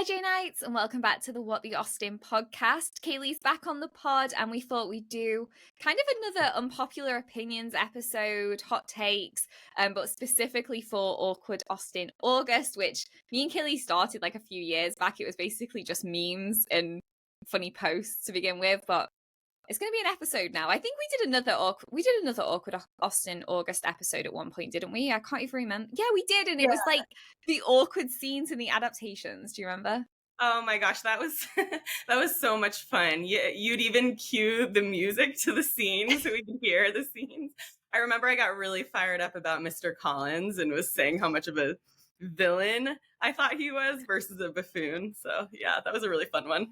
Jane Knights, and welcome back to the What the Austen podcast. Kaylee's back on the pod, and we thought we'd do kind of another unpopular opinions episode, hot takes, but specifically for Awkward Austen August, which me and Kaylee started like a few years back. It was basically just memes and funny posts to begin with, but it's going to be an episode now. I think we did another Awkward Austen August episode at one point, didn't we? I can't even remember. Yeah, we did, and it was like the awkward scenes in the adaptations. Do you remember? Oh my gosh, that was that was so much fun. You'd even cue the music to the scenes so we could hear the scenes. I remember I got really fired up about Mr. Collins and was saying how much of a villain I thought he was versus a buffoon. So yeah, that was a really fun one.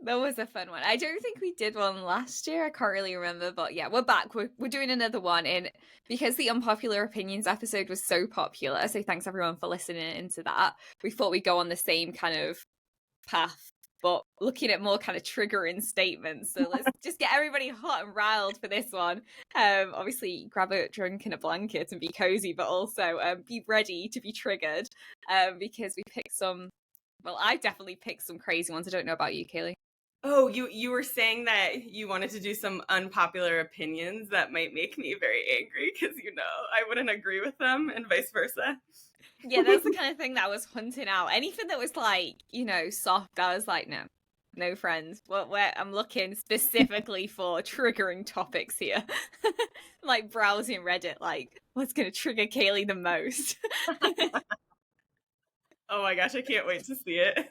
That was a fun one. I don't think we did one last year. I can't really remember, but yeah, we're back. We're doing another one in because the unpopular opinions episode was so popular. So thanks everyone for listening into that. We thought we'd go on the same kind of path, but looking at more kind of triggering statements. So let's just get everybody hot and riled for this one. Obviously grab a drink and a blanket and be cozy, but also be ready to be triggered because we picked some. Well, I definitely picked some crazy ones. I don't know about you, Caily. Oh, you were saying that you wanted to do some unpopular opinions that might make me very angry because, I wouldn't agree with them and vice versa. Yeah, that's the kind of thing that I was hunting out. Anything that was like, soft, I was like, no friends. I'm looking specifically for triggering topics here. Like browsing Reddit, like, what's going to trigger Caily the most? Oh my gosh, I can't wait to see it.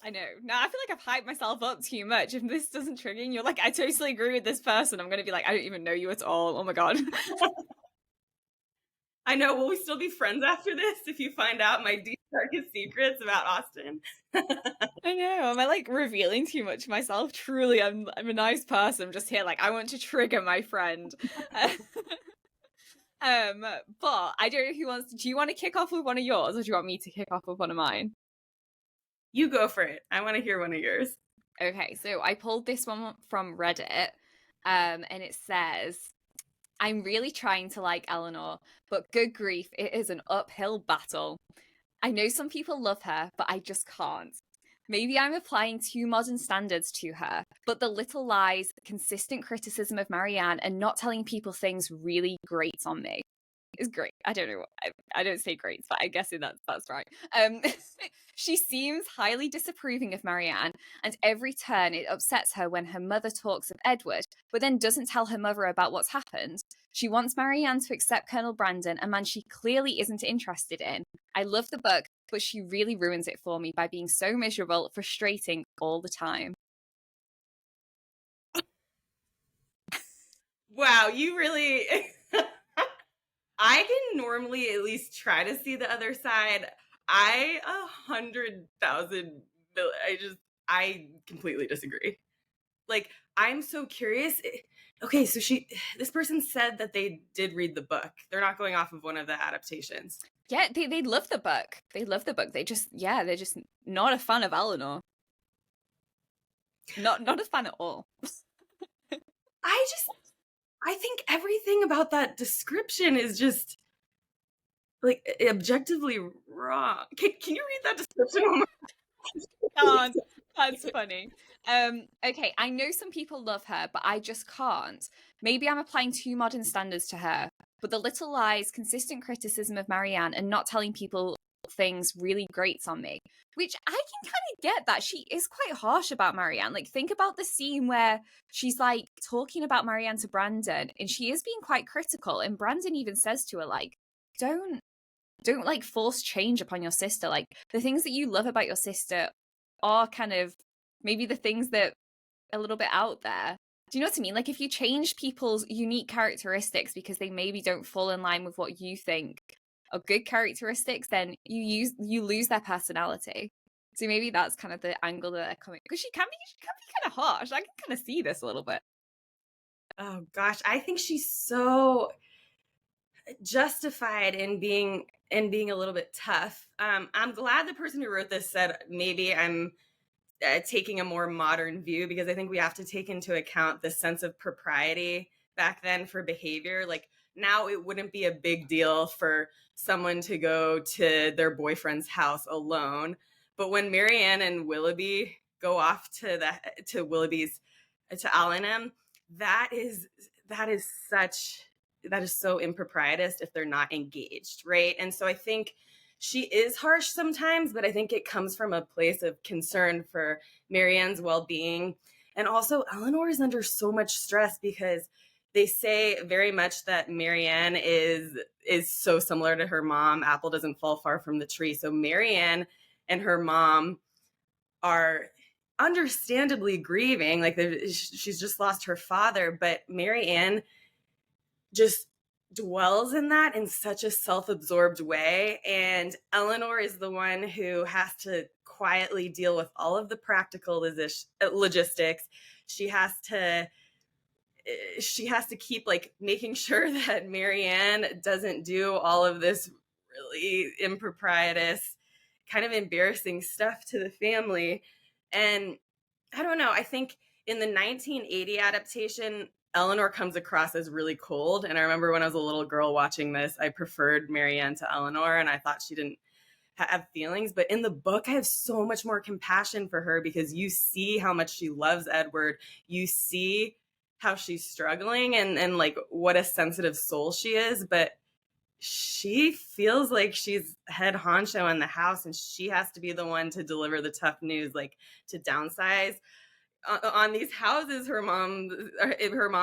I know. Now I feel like I've hyped myself up too much. If this doesn't trigger you, you're like, I totally agree with this person. I'm going to be like, I don't even know you at all. Oh my God. I know. Will we still be friends after this if you find out my deep, darkest secrets about Austen? I know. Am I like revealing too much of myself? Truly, I'm a nice person. I'm just here like, I want to trigger my friend. But I don't know who wants to. Do you want to kick off with one of yours or do you want me to kick off with one of mine? You go for it. I want to hear one of yours. Okay, so I pulled this one from Reddit, and it says, I'm really trying to like Elinor, but good grief, it is an uphill battle. I know some people love her, but I just can't. Maybe I'm applying too modern standards to her, but the little lies, consistent criticism of Marianne, and not telling people things really grates on me. Is great. I don't know. I don't say great, but I'm guessing that's right. She seems highly disapproving of Marianne, and every turn it upsets her when her mother talks of Edward, but then doesn't tell her mother about what's happened. She wants Marianne to accept Colonel Brandon, a man she clearly isn't interested in. I love the book, but she really ruins it for me by being so miserable, frustrating all the time. Wow, you really... I can normally at least try to see the other side. 100,000. I completely disagree. Like, I'm so curious. Okay, so this person said that they did read the book. They're not going off of one of the adaptations. Yeah, they love the book. They love the book. They're just not a fan of Elinor. Not a fan at all. I think everything about that description is just like objectively wrong. Can you read that description? That's funny. Okay, I know some people love her, but I just can't. Maybe I'm applying too modern standards to her, but the little lies, consistent criticism of Marianne, and not telling people things really grates on me. Which I can kind of get that. She is quite harsh about Marianne. Like, think about the scene where she's like talking about Marianne to Brandon, and she is being quite critical. And Brandon even says to her, like, don't like force change upon your sister. Like, the things that you love about your sister are kind of maybe the things that are a little bit out there. Do you know what I mean? Like, if you change people's unique characteristics because they maybe don't fall in line with what you think are good characteristics, then you lose their personality. So maybe that's kind of the angle that they're coming, because she can be kind of harsh. I can kind of see this a little bit. Oh gosh, I think she's so justified in being a little bit tough. I'm glad the person who wrote this said maybe I'm taking a more modern view, because I think we have to take into account the sense of propriety back then for behavior. Like, now it wouldn't be a big deal for someone to go to their boyfriend's house alone. But when Marianne and Willoughby go off to Willoughby's to Allenham, that is so improprietous if they're not engaged, right? And so I think she is harsh sometimes, but I think it comes from a place of concern for Marianne's well-being. And also Elinor is under so much stress because they say very much that Marianne is so similar to her mom. Apple doesn't fall far from the tree. So Marianne and her mom are understandably grieving. Like she's just lost her father, but Marianne just dwells in that in such a self-absorbed way. And Elinor is the one who has to quietly deal with all of the practical logistics. She has to keep like making sure that Marianne doesn't do all of this really improprietous, kind of embarrassing stuff to the family. And I don't know, I think in the 1980 adaptation, Elinor comes across as really cold. And I remember when I was a little girl watching this, I preferred Marianne to Elinor, and I thought she didn't have feelings. But in the book, I have so much more compassion for her because you see how much she loves Edward. You see how she's struggling and like what a sensitive soul she is. But she feels like she's head honcho in the house, and she has to be the one to deliver the tough news, like to downsize on these houses her mom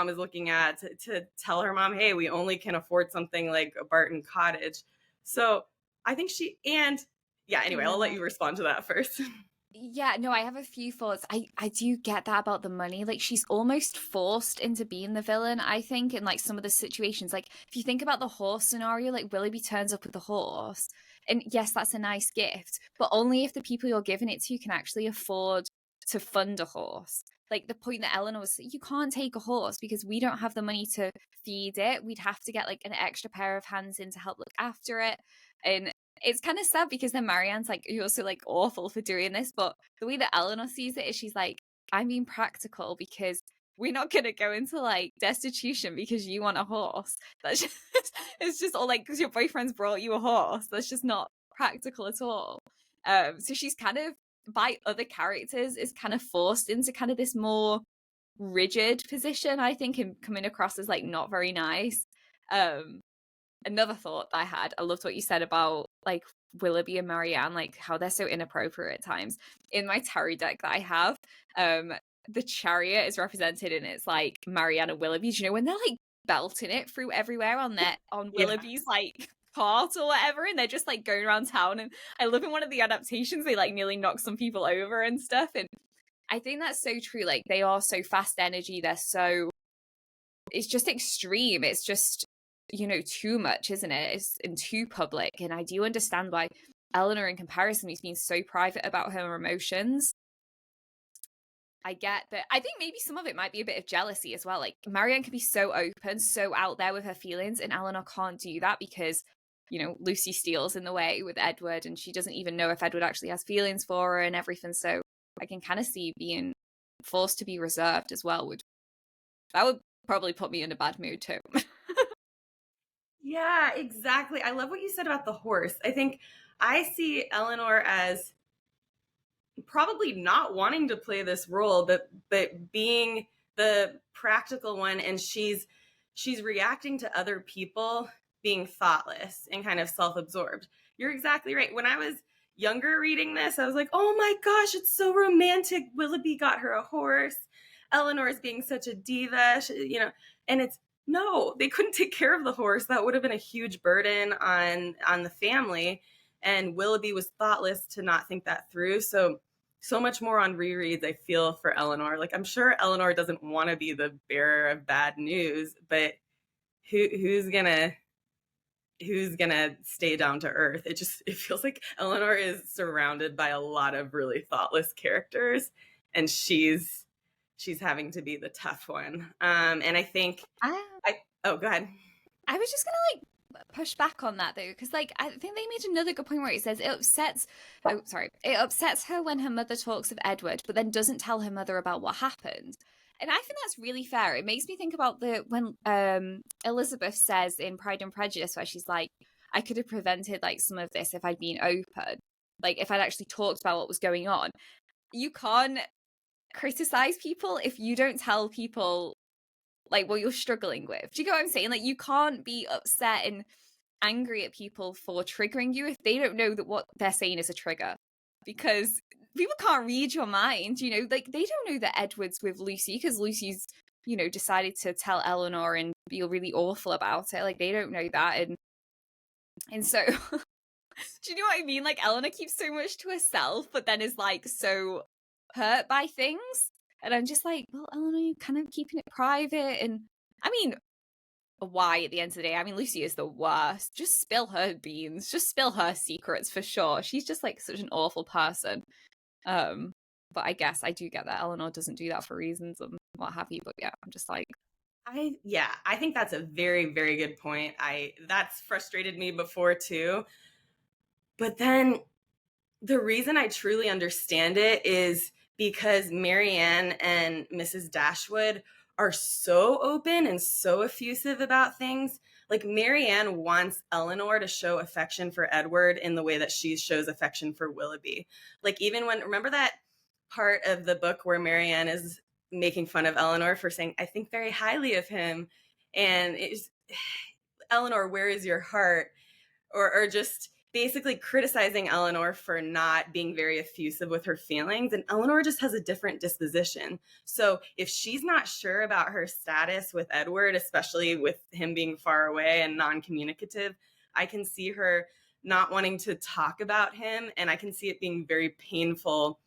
is looking at, to tell her mom, hey, we only can afford something like a Barton cottage. So I think anyway, I'll let you respond to that first. Yeah, no, I have a few thoughts. I do get that about the money. Like, she's almost forced into being the villain, I think, in like some of the situations. Like, if you think about the horse scenario, like Willoughby turns up with the horse, and yes, that's a nice gift, but only if the people you're giving it to can actually afford to fund a horse. Like the point that Elinor was, you can't take a horse because we don't have the money to feed it. We'd have to get like an extra pair of hands in to help look after it. And it's kind of sad because then Marianne's like, you're so like awful for doing this. But the way that Elinor sees it is she's like, I'm being practical because we're not going to go into like destitution because you want a horse. That's just, it's just all like, because your boyfriend's brought you a horse. That's just not practical at all. So she's kind of, by other characters, is kind of forced into kind of this more rigid position, I think, and coming across as like not very nice. Another thought that I had, I loved what you said about like Willoughby and Marianne, like how they're so inappropriate at times. In my tarot deck that I have, the Chariot is represented and it's like Marianne and Willoughby. Do you know when they're like belting it through everywhere on Willoughby's like cart or whatever, and they're just like going around town? And I love in one of the adaptations they like nearly knock some people over and stuff. And I think that's so true. Like they are so fast energy, it's just extreme. It's just, you know, too much, isn't it? It's and too public. And I do understand why Elinor, in comparison, has been so private about her emotions. I get that. I think maybe some of it might be a bit of jealousy as well. Like Marianne can be so open, so out there with her feelings, and Elinor can't do that because, you know, Lucy Steele's in the way with Edward, and she doesn't even know if Edward actually has feelings for her and everything. So I can kind of see being forced to be reserved as well would probably put me in a bad mood too. Yeah, exactly. I love what you said about the horse. I think I see Elinor as probably not wanting to play this role, but being the practical one, and she's reacting to other people being thoughtless and kind of self-absorbed. You're exactly right. When I was younger reading this, I was like, oh my gosh, it's so romantic. Willoughby got her a horse. Elinor is being such a diva, you know, and it's, no, they couldn't take care of the horse. That would have been a huge burden on the family. And Willoughby was thoughtless to not think that through. So much more on rereads, I feel, for Elinor. Like, I'm sure Elinor doesn't want to be the bearer of bad news, but who's gonna stay down to earth? It feels like Elinor is surrounded by a lot of really thoughtless characters, and she's having to be the tough one. And I think go ahead. I was just gonna like push back on that though, because like I think they made another good point where it says it upsets her when her mother talks of Edward, but then doesn't tell her mother about what happened. And I think that's really fair. It makes me think about when Elizabeth says in Pride and Prejudice, where she's like, I could have prevented like some of this if I'd been open. like if I'd actually talked about what was going on. You can't criticize people if you don't tell people like what you're struggling with. Do you get what I'm saying? Like you can't be upset and angry at people for triggering you if they don't know that what they're saying is a trigger, because people can't read your mind, you know, like they don't know that Edward's with Lucy because Lucy's, you know, decided to tell Elinor and feel really awful about it. Like they don't know that. And so do you know what I mean? Like Elinor keeps so much to herself, but then is like so hurt by things. And I'm just like, well, Elinor, you're kind of keeping it private. And I mean, why at the end of the day? I mean, Lucy is the worst. Just spill her beans. Just spill her secrets for sure. She's just like such an awful person. But I guess I do get that Elinor doesn't do that for reasons and what have you. But yeah, I'm just like, I think that's a very, very good point. That's frustrated me before too. But then the reason I truly understand it is because Marianne and Mrs. Dashwood are so open and so effusive about things. Like Marianne wants Elinor to show affection for Edward in the way that she shows affection for Willoughby. Like even when, remember that part of the book where Marianne is making fun of Elinor for saying, I think very highly of him. And it's, Elinor, where is your heart? Or just basically criticizing Elinor for not being very effusive with her feelings. And Elinor just has a different disposition. So if she's not sure about her status with Edward, especially with him being far away and non-communicative, I can see her not wanting to talk about him. And I can see it being very painful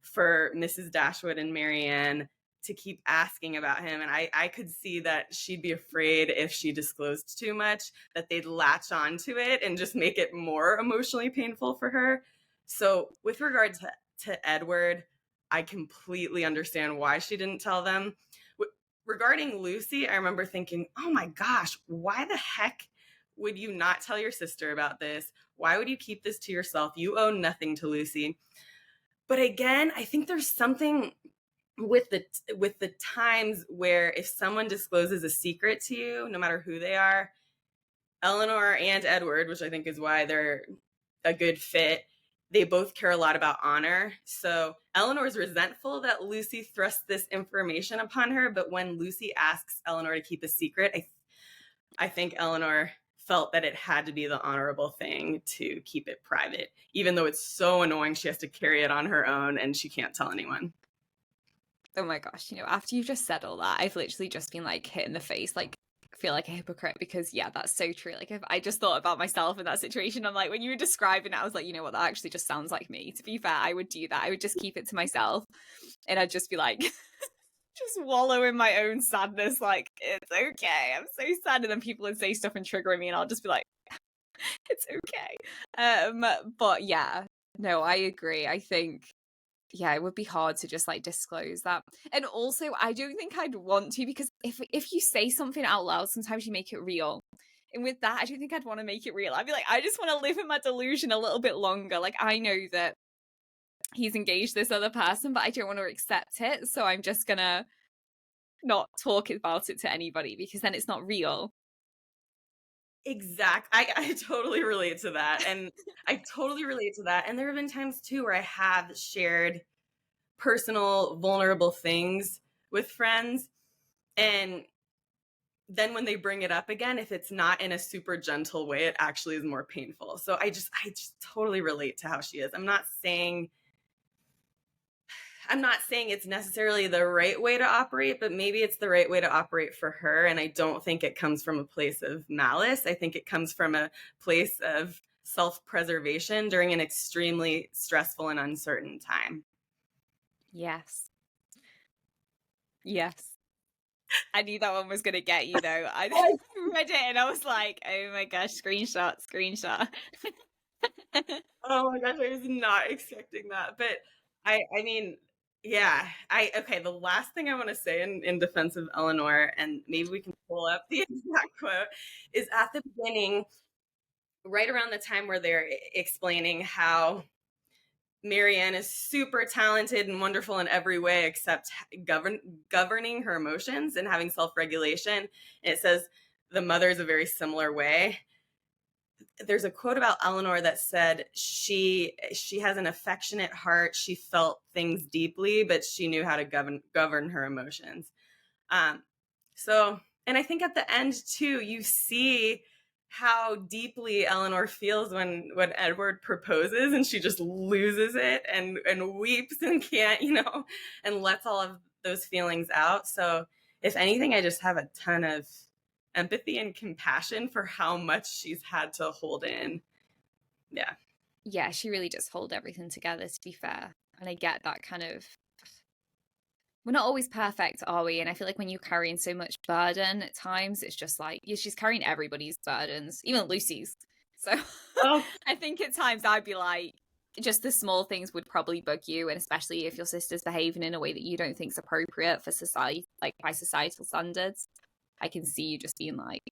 for Mrs. Dashwood and Marianne to keep asking about him. And I could see that she'd be afraid if she disclosed too much, that they'd latch onto it and just make it more emotionally painful for her. So with regard to Edward, I completely understand why she didn't tell them. Regarding Lucy, I remember thinking, oh my gosh, why the heck would you not tell your sister about this? Why would you keep this to yourself? You owe nothing to Lucy. But again, I think there's something with the times where if someone discloses a secret to you, no matter who they are, Elinor and Edward, which I think is why they're a good fit, they both care a lot about honor. So Eleanor's resentful that Lucy thrusts this information upon her, but when Lucy asks Elinor to keep a secret, I think Elinor felt that it had to be the honorable thing to keep it private, even though it's so annoying she has to carry it on her own and she can't tell anyone. oh my gosh, you know, after you've just said all that, I've literally just been like hit in the face, like feel like a hypocrite, because yeah, that's so true. Like if I just thought about myself in that situation, I'm like, when you were describing it, I was like, you know what, that actually just sounds like me. To be fair, I would do that. I would just keep it to myself and I'd just be like just wallow in my own sadness, like it's okay, I'm so sad, and then people would say stuff and trigger me and I'll just be like it's okay. But yeah, no, I agree. I think yeah, it would be hard to just like disclose that. And also I don't think I'd want to, because if you say something out loud, sometimes you make it real. And with that, I don't think I'd want to make it real. I'd be like, I just want to live in my delusion a little bit longer. Like I know that he's engaged this other person, but I don't want to accept it. So I'm just gonna not talk about it to anybody because then it's not real. Exactly. I totally relate to that. And I totally relate to that. And there have been times too where I have shared personal, vulnerable things with friends. And then when they bring it up again, if it's not in a super gentle way, it actually is more painful. So I just totally relate to how she is. I'm not saying it's necessarily the right way to operate, but maybe it's the right way to operate for her. And I don't think it comes from a place of malice. I think it comes from a place of self-preservation during an extremely stressful and uncertain time. Yes. I knew that one was going to get you, though. I read it and I was like, oh my gosh, screenshot. Oh my gosh, I was not expecting that. But I mean, yeah, okay, the last thing I want to say in defense of Elinor, and maybe we can pull up the exact quote, is at the beginning, right around the time where they're explaining how Marianne is super talented and wonderful in every way except governing her emotions and having self-regulation. And it says the mother is a very similar way. there's a quote about Elinor that said she has an affectionate heart. She felt things deeply, but she knew how to govern her emotions. So, and I think at the end too, you see how deeply Elinor feels when Edward proposes, and she just loses it and weeps and can't, and lets all of those feelings out. So, if anything, I just have a ton of empathy and compassion for how much she's had to hold in. Yeah. Yeah, she really does hold everything together, to be fair. And I get that kind of, we're not always perfect, are we? And I feel like when you're carrying so much burden at times, it's just like, yeah, she's carrying everybody's burdens, even Lucy's. So Oh, I think at times I'd be like, just the small things would probably bug you. And especially if your sister's behaving in a way that you don't think is appropriate for society, like by societal standards, I can see you just being like,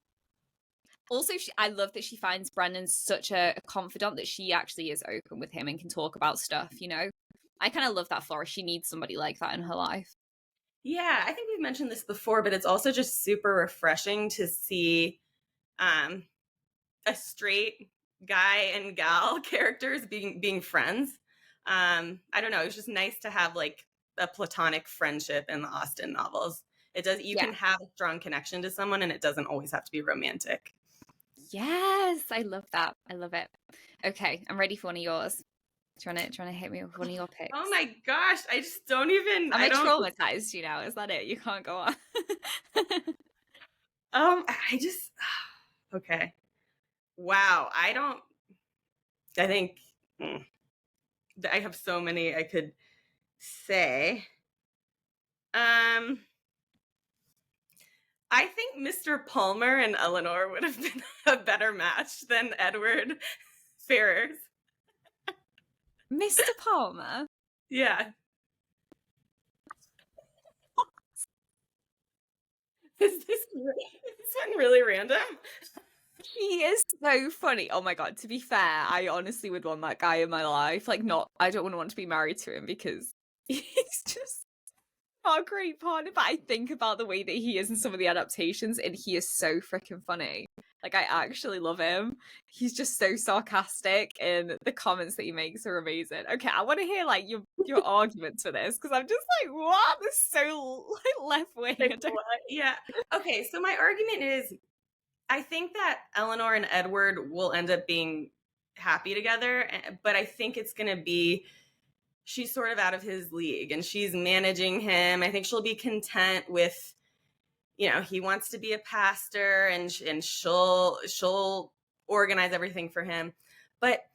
also, I love that she finds Brandon such a confidant that she actually is open with him and can talk about stuff, I kind of love that for her. She needs somebody like that in her life. yeah. I think we've mentioned this before, but it's also just super refreshing to see a straight guy and gal characters being friends. I don't know. It's just nice to have like a platonic friendship in the Austen novels. You can have a strong connection to someone, and it doesn't always have to be romantic. Yes, I love that. I love it. Okay, I'm ready for one of yours. Do you want to hit me with one of your picks? Oh my gosh, I just don't even. Am I traumatized? Is that it? You can't go on. I just okay. Wow, I think I have so many I could say. I think Mr. Palmer and Elinor would have been a better match than Edward Ferrars. Mr. Palmer? Yeah. Is this one really random? He is so funny. Oh my god, to be fair, I honestly would want that guy in my life. Like, I don't want to be married to him because he's just not a great partner, but I think about the way that he is in some of the adaptations, and he is so freaking funny. Like, I actually love him. He's just so sarcastic, and the comments that he makes are amazing. Okay, I want to hear like your arguments for this, because I'm just like, what? This is so like left wing. Yeah. Okay, so my argument is, I think that Elinor and Edward will end up being happy together, but I think it's going to be she's sort of out of his league and she's managing him. I think she'll be content with, he wants to be a pastor and she'll organize everything for him. But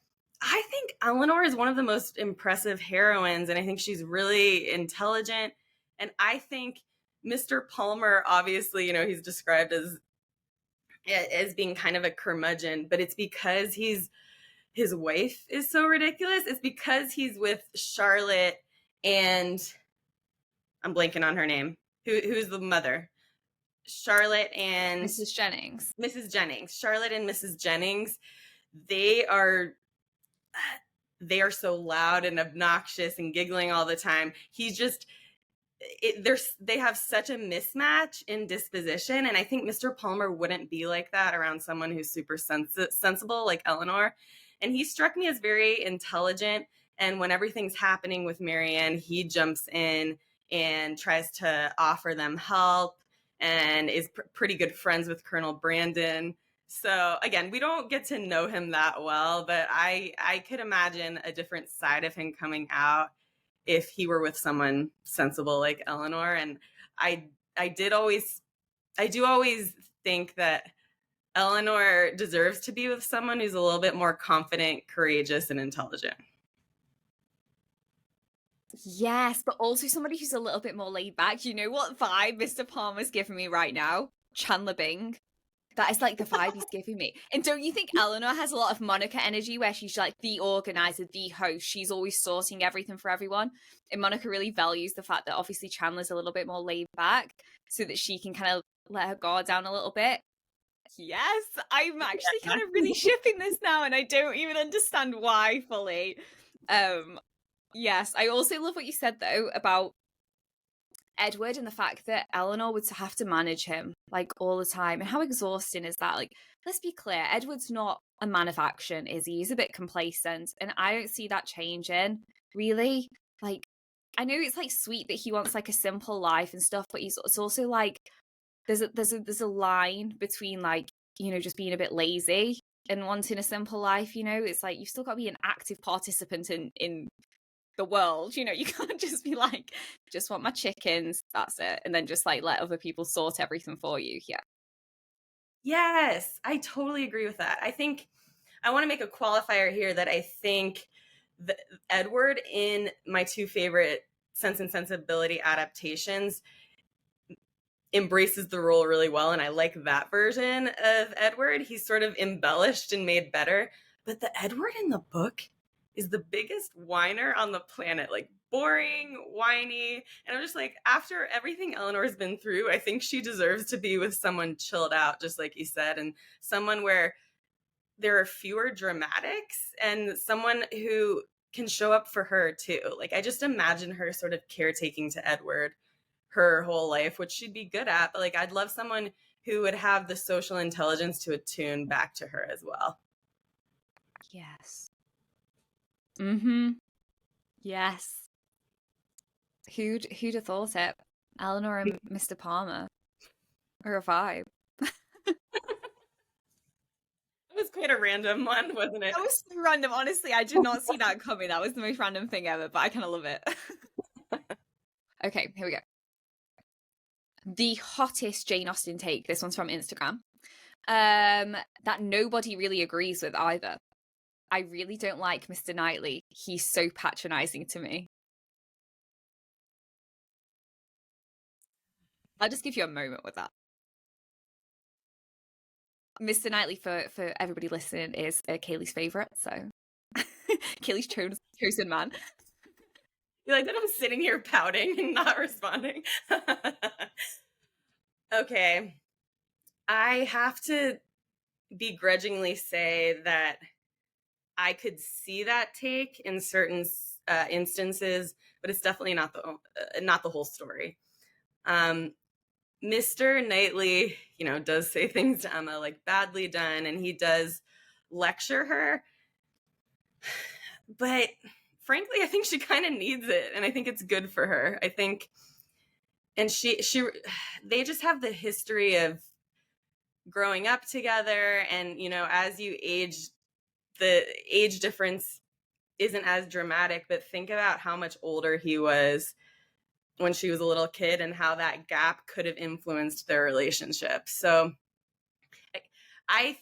I think Elinor is one of the most impressive heroines, and I think she's really intelligent. And I think Mr. Palmer, obviously, he's described as being kind of a curmudgeon, but it's because his wife is so ridiculous. It's because he's with Charlotte and I'm blanking on her name. Who's the mother? Charlotte and Mrs. Jennings. Mrs. Jennings. Charlotte and Mrs. Jennings. They are so loud and obnoxious and giggling all the time. They have such a mismatch in disposition, and I think Mr. Palmer wouldn't be like that around someone who's super sensible like Elinor. And he struck me as very intelligent, and when everything's happening with Marianne, he jumps in and tries to offer them help and is pretty good friends with Colonel Brandon. So again, we don't get to know him that well, but I could imagine a different side of him coming out if he were with someone sensible like Elinor. And I do always think that Elinor deserves to be with someone who's a little bit more confident, courageous, and intelligent. Yes, but also somebody who's a little bit more laid back. You know what vibe Mr. Palmer's giving me right now? Chandler Bing. That is like the vibe he's giving me. And don't you think Elinor has a lot of Monica energy where she's like the organizer, the host? She's always sorting everything for everyone. And Monica really values the fact that obviously Chandler's a little bit more laid back so that she can kind of let her guard down a little bit. Yes, I'm actually kind of really shipping this now, and I don't even understand why fully. Yes, I also love what you said though about Edward and the fact that Elinor would have to manage him like all the time, and how exhausting is that? Like, let's be clear, Edward's not a man of action, is he's a bit complacent, and I don't see that changing, really. Like, I know it's like sweet that he wants like a simple life and stuff, but it's also like there's a line between like, you know, just being a bit lazy and wanting a simple life, you know. It's like you've still got to be an active participant in the world, you know. You can't just be like, just want my chickens, that's it, and then just like let other people sort everything for you. Yeah. Yes, I totally agree with that. I think I want to make a qualifier here that I think Edward in my two favorite Sense and Sensibility adaptations embraces the role really well, and I like that version of Edward. He's sort of embellished and made better, but the Edward in the book is the biggest whiner on the planet, like boring, whiny. And I'm just like, after everything Eleanor's been through, I think she deserves to be with someone chilled out, just like you said, and someone where there are fewer dramatics and someone who can show up for her too. Like, I just imagine her sort of caretaking to Edward her whole life, which she'd be good at, but like, I'd love someone who would have the social intelligence to attune back to her as well. Yes. Yes. Who'd have thought it? Eleanor and Mr. Palmer are a vibe. It was quite a random one, wasn't it? That was so random. Honestly, I did not see that coming. That was the most random thing ever, but I kind of love it. Okay, here we go. The hottest Jane Austen take. This one's from Instagram. That nobody really agrees with either. I really don't like Mr. Knightley. He's so patronising to me. I'll just give you a moment with that. Mr. Knightley, for everybody listening, is Caily's favourite, so Caily's chosen man. You like that I'm sitting here pouting and not responding? Okay. I have to begrudgingly say that I could see that take in certain instances, but it's definitely not the whole story. Mr. Knightley, you know, does say things to Emma like badly done, and he does lecture her. But frankly, I think she kind of needs it, and I think it's good for her. I think, and they just have the history of growing up together, and you know, as you age, the age difference isn't as dramatic, but think about how much older he was when she was a little kid and how that gap could have influenced their relationship. So I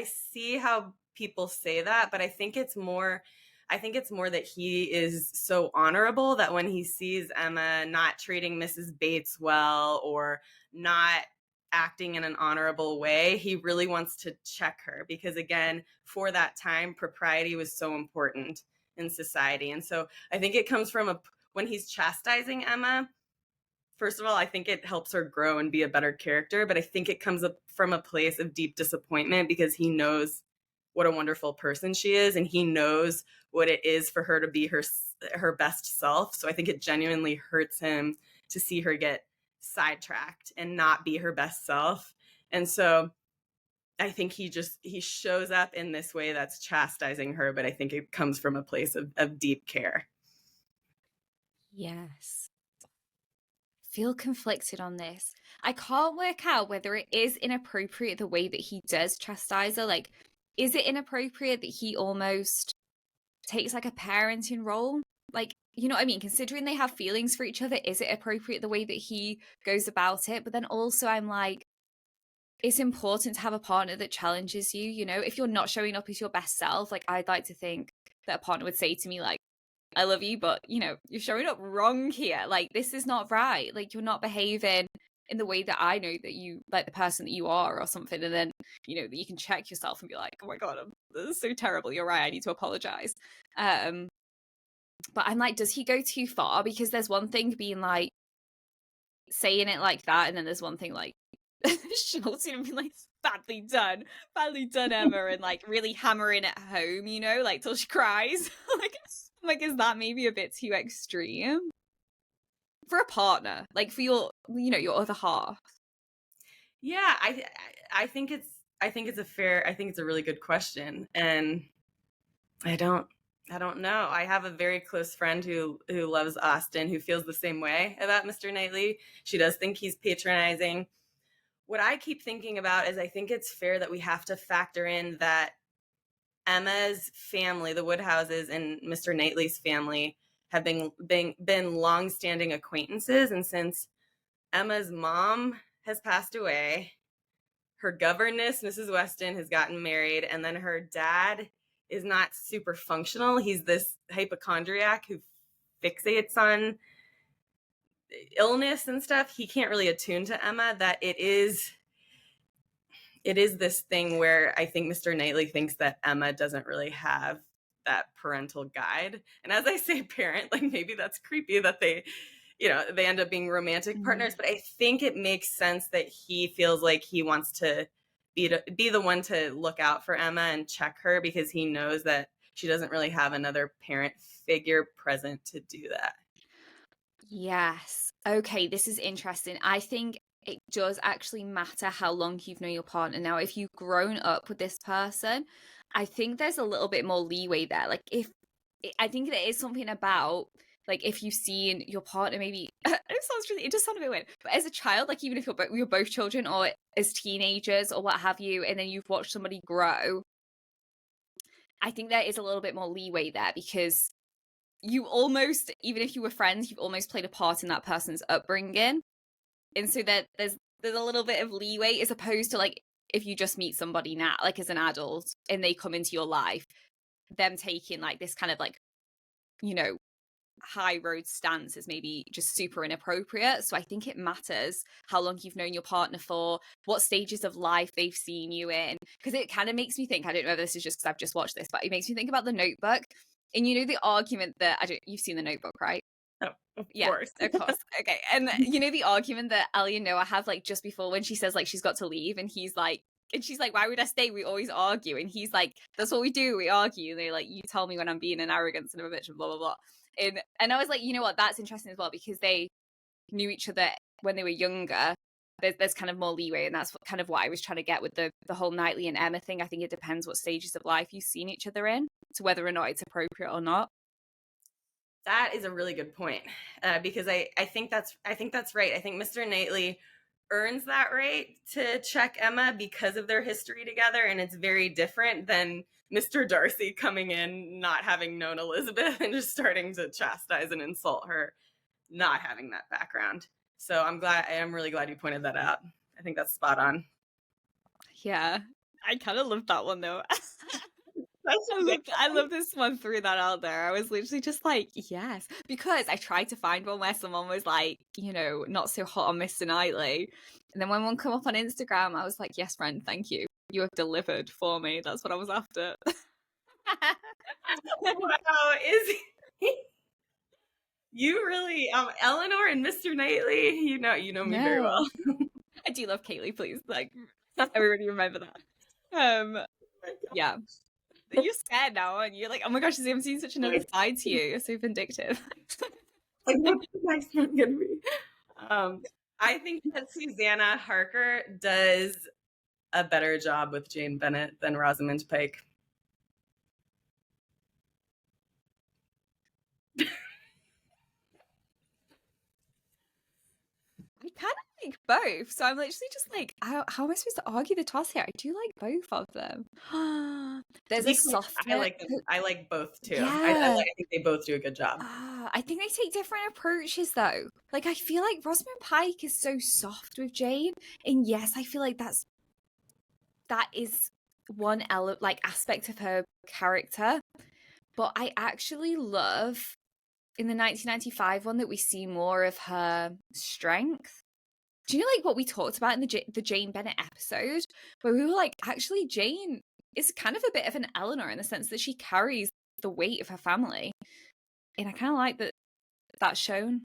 see how people say that, but I think it's more that he is so honorable that when he sees Emma not treating Mrs. Bates well or not acting in an honorable way, he really wants to check her, because again, for that time, propriety was so important in society. And so I think it comes from when he's chastising Emma, first of all, I think it helps her grow and be a better character, but I think it comes up from a place of deep disappointment because he knows what a wonderful person she is, and he knows what it is for her to be her best self. So I think it genuinely hurts him to see her get sidetracked and not be her best self. And so I think he shows up in this way that's chastising her, but I think it comes from a place of deep care. Yes. Feel conflicted on this. I can't work out whether it is inappropriate the way that he does chastise her. Like, is it inappropriate that he almost takes like a parenting role? Like, you know what I mean? Considering they have feelings for each other, is it appropriate the way that he goes about it? But then also I'm like, it's important to have a partner that challenges you, you know? If you're not showing up as your best self, like I'd like to think that a partner would say to me like, I love you, but you know, you're showing up wrong here. Like, this is not right. Like, you're not behaving in the way that I know that you, like the person that you are or something. And then, you know, that you can check yourself and be like, oh my God, this is so terrible. You're right. I need to apologize. But I'm like, does he go too far? Because there's one thing being like saying it like that, and then there's one thing like shouting and being like, badly done, Emma, and like really hammering it home, you know, like till she cries. like, is that maybe a bit too extreme for a partner, like for your, you know, your other half? Yeah, I think think it's a really good question. And I don't know. I have a very close friend who loves Austen, who feels the same way about Mr. Knightley. She does think he's patronizing. What I keep thinking about is I think it's fair that we have to factor in that Emma's family, the Woodhouses, and Mr. Knightley's family have been long-standing acquaintances. And since Emma's mom has passed away, her governess, Mrs. Weston, has gotten married, and then her dad is not super functional. He's this hypochondriac who fixates on illness and stuff. He can't really attune to Emma, that it is this thing where I think Mr. Knightley thinks that Emma doesn't really have that parental guide. And as I say parent, like maybe that's creepy that they end up being romantic partners, but I think it makes sense that he feels like he wants to be the one to look out for Emma and check her, because he knows that she doesn't really have another parent figure present to do that. Yes. Okay, this is interesting. I think it does actually matter how long you've known your partner. Now, if you've grown up with this person, I think there's a little bit more leeway there. Like I think there is something about, like, if you've seen your partner maybe it just sounds a bit weird, but as a child, like even if you're both children or as teenagers or what have you, and then you've watched somebody grow, I think there is a little bit more leeway there, because you almost, even if you were friends, you've almost played a part in that person's upbringing. And so there's a little bit of leeway, as opposed to like if you just meet somebody now, like as an adult, and they come into your life, them taking like this kind of like, high road stance is maybe just super inappropriate. So I think it matters how long you've known your partner for, what stages of life they've seen you in, because it kind of makes me think, I don't know if this is just because I've just watched this, but it makes me think about The Notebook. And the argument that you've seen The Notebook, right? Oh, of course. Okay. And the argument that Ellie and Noah have, like, just before, when she says like she's got to leave, and she's like, why would I stay? We always argue. And he's like, that's what we do, we argue. And they're like, you tell me when I'm being an arrogance and a bitch and blah blah blah. And I was like, you know what, that's interesting as well, because they knew each other when they were younger. There's kind of more leeway, and that's kind of what I was trying to get with the whole Knightley and Emma thing. I think it depends what stages of life you've seen each other in, to whether or not it's appropriate or not. That is a really good point, because I think that's right. I think Mr. Knightley earns that right to check Emma because of their history together, and it's very different than Mr. Darcy coming in not having known Elizabeth and just starting to chastise and insult her, not having that background. So I'm really glad you pointed that out. I think that's spot on. Yeah, I kind of loved that one though. I love this one, threw that out there. I was literally just like, yes, because I tried to find one where someone was like, not so hot on Mr. Knightley, and then when one come up on Instagram, I was like, yes, friend, thank you. You have delivered for me. That's what I was after. Wow, is you really, Elinor and Mr. Knightley? You know me very well. I do love Caily, please. Like, everybody remember that. Yeah. You're scared now, and you're like, oh my gosh, I'm seeing such another side to you. You're so vindictive. Like, what's the next one gonna be? I think that Susanna Harker does a better job with Jane Bennet than Rosamund Pike. I kind of like both, so I'm literally just like, how am I supposed to argue the toss here? I do like both of them. There's a soft. I like them. I like both too. Yeah. I think they both do a good job. I think they take different approaches though. Like, I feel like Rosamund Pike is so soft with Jane, and yes, I feel like that is one aspect of her character. But I actually love, in the 1995 one, that we see more of her strength. Do you know, like, what we talked about in the Jane Bennet episode, where we were like, actually, Jane is kind of a bit of an Elinor in the sense that she carries the weight of her family. And I kind of like that's shown,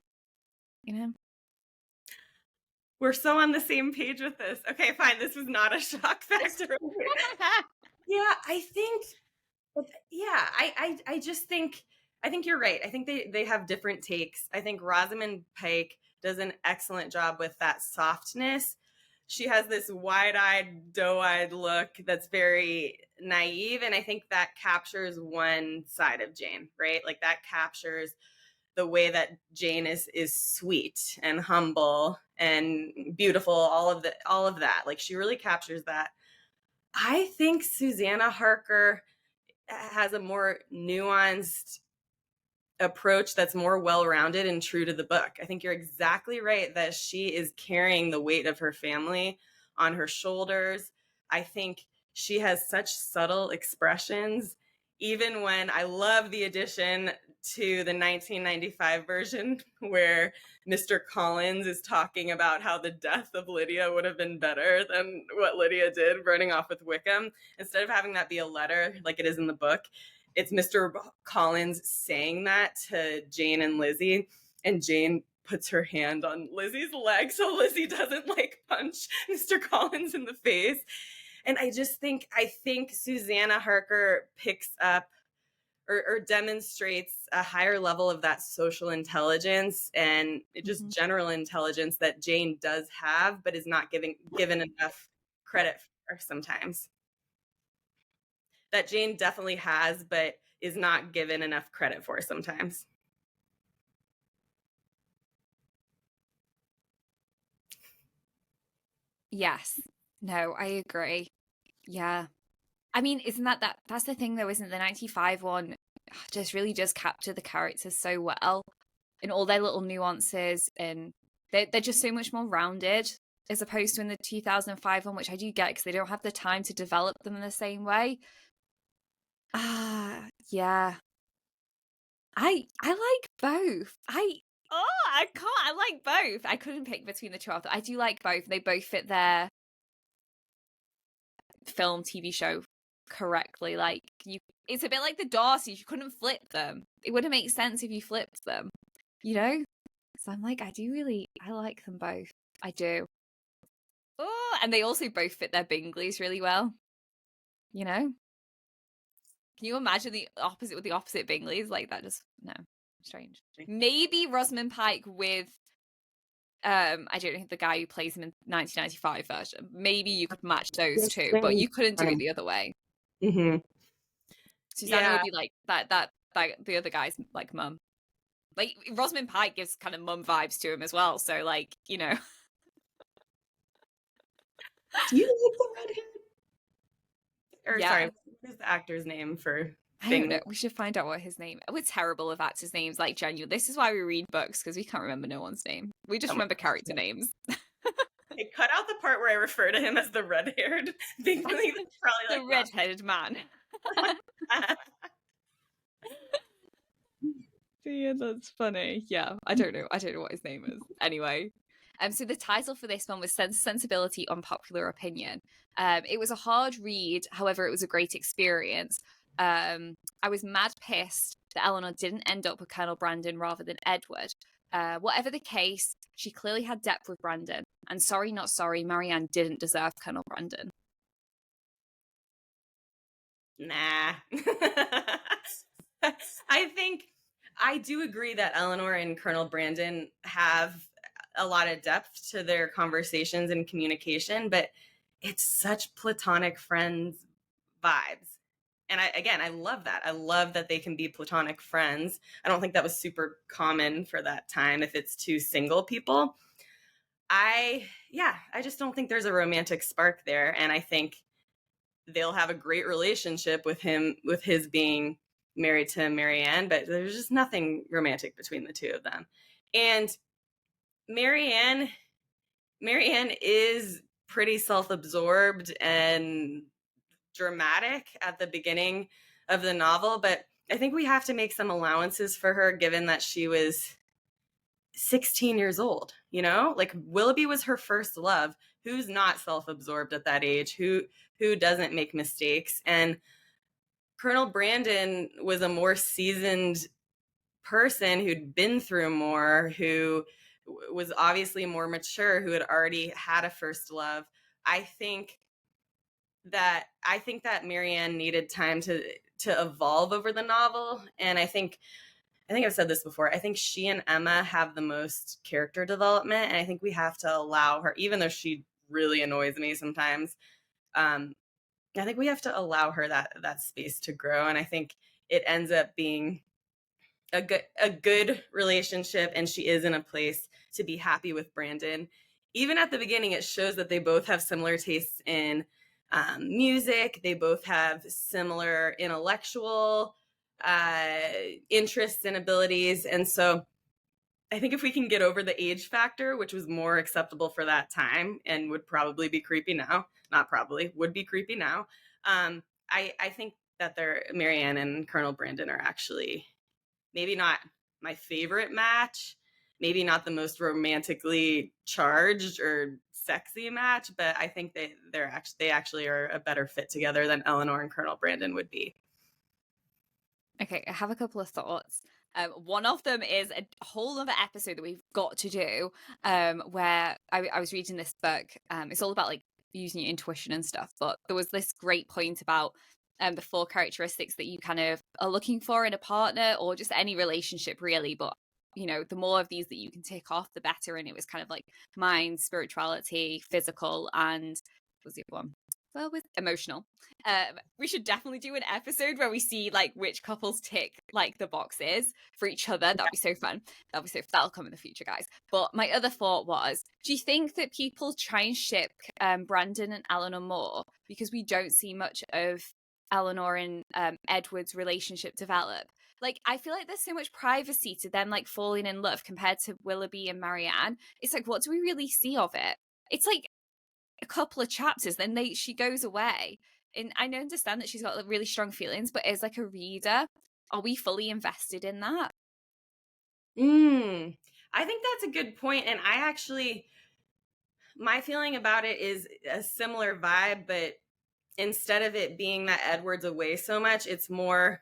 We're so on the same page with this. Okay, fine. This was not a shock factor. Yeah, I think. Yeah, I just think. I think you're right. I think they have different takes. I think Rosamund Pike does an excellent job with that softness. she has this wide-eyed, doe-eyed look that's very naive, and I think that captures one side of Jane, right? Like that captures the way that Jane is sweet and humble and beautiful, all of that. Like she really captures that. I think Susanna Harker has a more nuanced approach that's more well-rounded and true to the book. I think you're exactly right that she is carrying the weight of her family on her shoulders. I think she has such subtle expressions, even when I love the addition to the 1995 version where Mr. Collins is talking about how the death of Lydia would have been better than what Lydia did running off with Wickham. Instead of having that be a letter like it is in the book, it's Mr. Collins saying that to Jane and Lizzy, and Jane puts her hand on Lizzie's leg so Lizzy doesn't like punch Mr. Collins in the face. And I think Susanna Harker picks up or demonstrates a higher level of that social intelligence and just general intelligence that Jane does have, but is not given enough credit for sometimes. That Jane definitely has, but is not given enough credit for sometimes. Yes. No, I agree. Yeah. I mean, isn't that's the thing though, isn't the 95 one just really does capture the characters so well in all their little nuances, and they're just so much more rounded as opposed to in the 2005 one, which I do get because they don't have the time to develop them in the same way. Yeah. I like both. I like both. I couldn't pick between the two of them. I do like both. They both fit their film, TV show correctly. Like it's a bit like the Darcys. You couldn't flip them. It wouldn't make sense if you flipped them, you know? So I'm like, I like them both. I do. Oh, and they also both fit their Bingleys really well. You know? Can you imagine the opposite with the opposite Bingleys? Like that just, no, strange. Maybe Rosamund Pike with, I don't know, the guy who plays him in 1995 version. Maybe you could match those two, but you couldn't do it the other way. Mm-hmm. Susanna would be like that the other guy's like mum. Like Rosamund Pike gives kind of mum vibes to him as well. So like, you know. Do you like the redhead? Or sorry, what is the actor's name for? I don't know. We should find out what his name. We're terrible with actors' names. Like genuinely, this is why we read books, because we can't remember no one's name. We just remember character names. Hey, cut out the part where I refer to him as the red-haired Bingley. The red-headed man. Yeah, that's funny. Yeah, I don't know what his name is. Anyway, so the title for this one was Sense and Sensibility, Unpopular Opinion. It was a hard read, however, it was a great experience. I was mad pissed that Elinor didn't end up with Colonel Brandon rather than Edward. Whatever the case, she clearly had depth with Brandon, and sorry not sorry, Marianne didn't deserve Colonel Brandon. Nah. I do agree that Elinor and Colonel Brandon have a lot of depth to their conversations and communication, but it's such platonic friends vibes. And I love that. I love that they can be platonic friends. I don't think that was super common for that time if it's two single people. I just don't think there's a romantic spark there. And I think they'll have a great relationship with his being married to Marianne, but there's just nothing romantic between the two of them. And Marianne is pretty self-absorbed and dramatic at the beginning of the novel, but I think we have to make some allowances for her given that she was 16 years old, you know? Like Willoughby was her first love. Who's not self-absorbed at that age? Who doesn't make mistakes? And Colonel Brandon was a more seasoned person who'd been through more, who was obviously more mature, who had already had a first love. I think that Marianne needed time to evolve over the novel. And I think I've said this before. I think she and Emma have the most character development. And I think we have to allow her, even though she really annoys me sometimes. I think we have to allow her that space to grow, and I think it ends up being a good relationship, and she is in a place to be happy with Brandon. Even at the beginning, it shows that they both have similar tastes in music. They both have similar intellectual interests and abilities, and so I think if we can get over the age factor, which was more acceptable for that time and would probably be creepy now, not probably, would be creepy now. I think that Marianne and Colonel Brandon are actually maybe not my favorite match, maybe not the most romantically charged or sexy match, but I think they actually are a better fit together than Elinor and Colonel Brandon would be. Okay, I have a couple of thoughts. One of them is a whole other episode that we've got to do, where I was reading this book. It's all about like using your intuition and stuff, but there was this great point about the 4 characteristics that you kind of are looking for in a partner or just any relationship really, but you know, the more of these that you can tick off, the better. And it was kind of like mind, spirituality, physical, and what was the other one? Well, with emotional. We should definitely do an episode where we see like which couples tick like the boxes for each other. That'd be so fun. That'll come in the future, guys. But my other thought was, do you think that people try and ship Brandon and Elinor more because we don't see much of Elinor and Edward's relationship develop? Like, I feel like there's so much privacy to them like falling in love compared to Willoughby and Marianne. It's like, what do we really see of it? It's like a couple of chapters, then she goes away. And I understand that she's got like, really strong feelings, but as like a reader, are we fully invested in that? I think that's a good point, and my feeling about it is a similar vibe, but instead of it being that Edward's away so much, it's more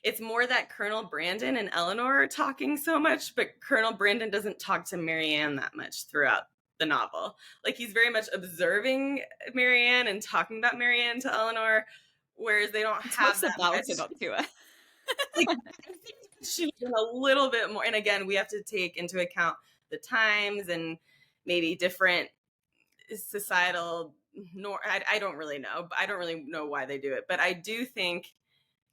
that Colonel Brandon and Elinor are talking so much, but Colonel Brandon doesn't talk to Marianne that much throughout the novel. Like, he's very much observing Marianne and talking about Marianne to Elinor, whereas they don't have that much. It up to her. Like, I think she's been a little bit more, and again, we have to take into account the times and maybe different societal I don't really know. I don't really know why they do it, but I do think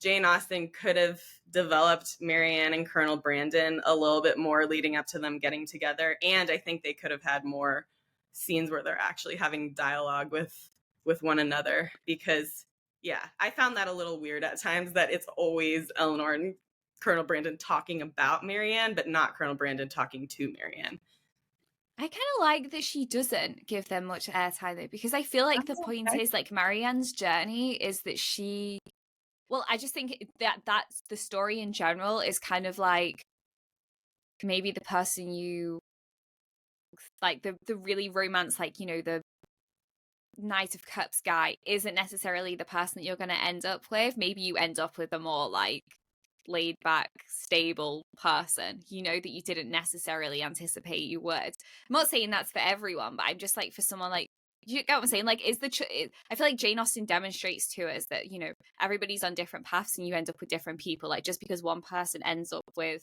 Jane Austen could have developed Marianne and Colonel Brandon a little bit more leading up to them getting together. And I think they could have had more scenes where they're actually having dialogue with one another, because yeah, I found that a little weird at times that it's always Elinor and Colonel Brandon talking about Marianne, but not Colonel Brandon talking to Marianne. I kind of like that she doesn't give them much airtime though, because I feel like the point is like Marianne's journey is that well, I just think that's the story in general is kind of like maybe the person you like, the really romance, like, you know, the Knight of Cups guy isn't necessarily the person that you're going to end up with. Maybe you end up with a more like laid back, stable person, you know, that you didn't necessarily anticipate you would. I'm not saying that's for everyone, but I'm just like, for someone like, you get what I'm saying? Like, I feel like Jane Austen demonstrates to us that, you know, everybody's on different paths and you end up with different people. Like, just because one person ends up with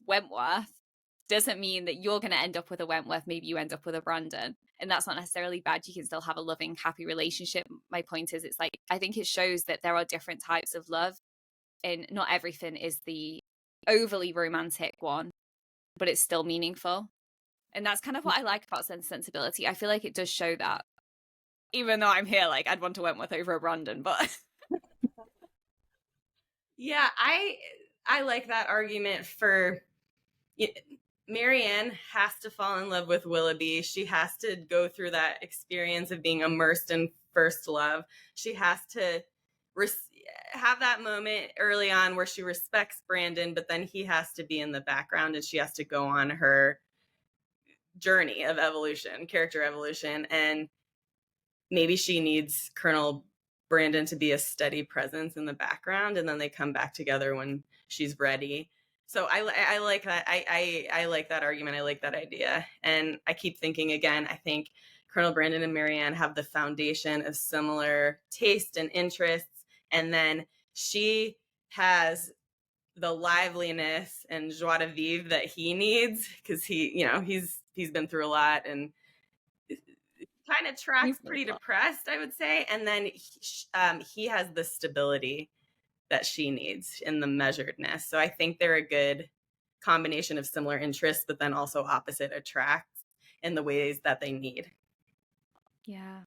Wentworth doesn't mean that you're going to end up with a Wentworth. Maybe you end up with a Brandon, and that's not necessarily bad. You can still have a loving, happy relationship. My point is, it's like, I think it shows that there are different types of love, and not everything is the overly romantic one, but it's still meaningful. And that's kind of what I like about Sense and Sensibility. I feel like it does show that, even though I'm here, like, I'd want to Wentworth over a Brandon, but yeah, I like that argument for Marianne has to fall in love with Willoughby. She has to go through that experience of being immersed in first love. She has to have that moment early on where she respects Brandon, but then he has to be in the background and she has to go on her journey of evolution, character evolution. And maybe she needs Colonel Brandon to be a steady presence in the background, and then they come back together when she's ready. So I like that. I like that argument. I like that idea. And I keep thinking again, I think Colonel Brandon and Marianne have the foundation of similar taste and interests. And then she has the liveliness and joie de vivre that he needs, because he's been through a lot, and kind of tracks pretty depressed, I would say. And then he has the stability that she needs in the measuredness. So I think they're a good combination of similar interests, but then also opposite attracts in the ways that they need. Yeah.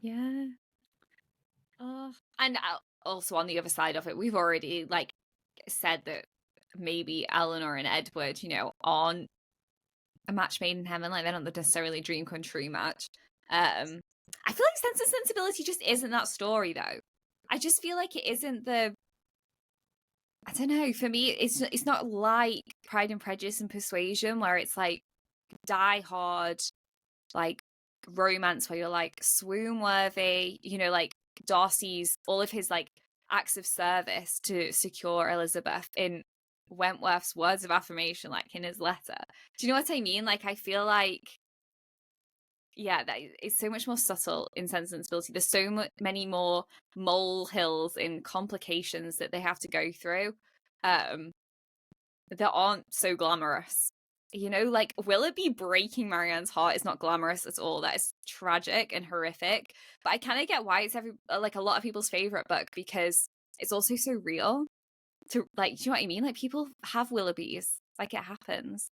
Yeah. And also on the other side of it, we've already like said that maybe Elinor and Edward, you know, aren't a match made in heaven. Like they're not the necessarily dream come true match. I feel like Sense and Sensibility just isn't that story though. I just feel like it isn't the. I don't know. For me, it's not like Pride and Prejudice and Persuasion, where it's like die hard, like romance where you're like swoon worthy. You know, like Darcy's all of his like acts of service to secure Elizabeth in Wentworth's words of affirmation, like in his letter. Do you know what I mean? Like I feel like. Yeah, that it's so much more subtle in Sense and Sensibility. There's so many more molehills and complications that they have to go through that aren't so glamorous. You know, like Willoughby breaking Marianne's heart is not glamorous at all. That is tragic and horrific. But I kind of get why it's like a lot of people's favorite book, because it's also so real. To like, do you know what I mean? Like people have Willoughbys. Like it happens.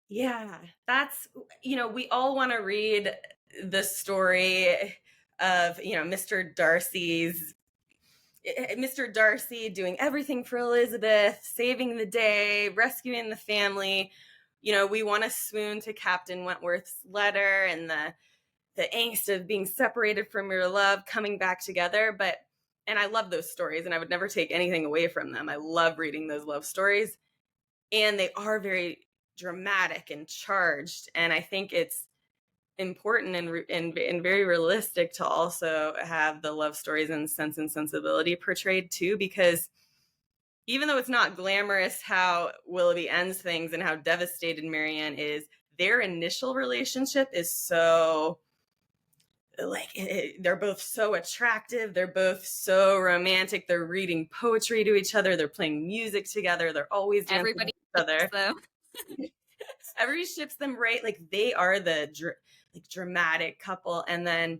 Yeah, that's, you know, we all want to read the story of, you know, Mr. Darcy doing everything for Elizabeth, saving the day, rescuing the family. You know, we want to swoon to Captain Wentworth's letter and the angst of being separated from your love, coming back together. And I love those stories, and I would never take anything away from them. I love reading those love stories, and they are very dramatic and charged. And I think it's important and very realistic to also have the love stories and Sense and Sensibility portrayed too, because even though it's not glamorous how Willoughby ends things and how devastated Marianne is, their initial relationship is so like they're both so attractive, they're both so romantic, they're reading poetry to each other, they're playing music together, they're always dancing with each other. Everybody ships them, right? Like they are the dramatic couple. And then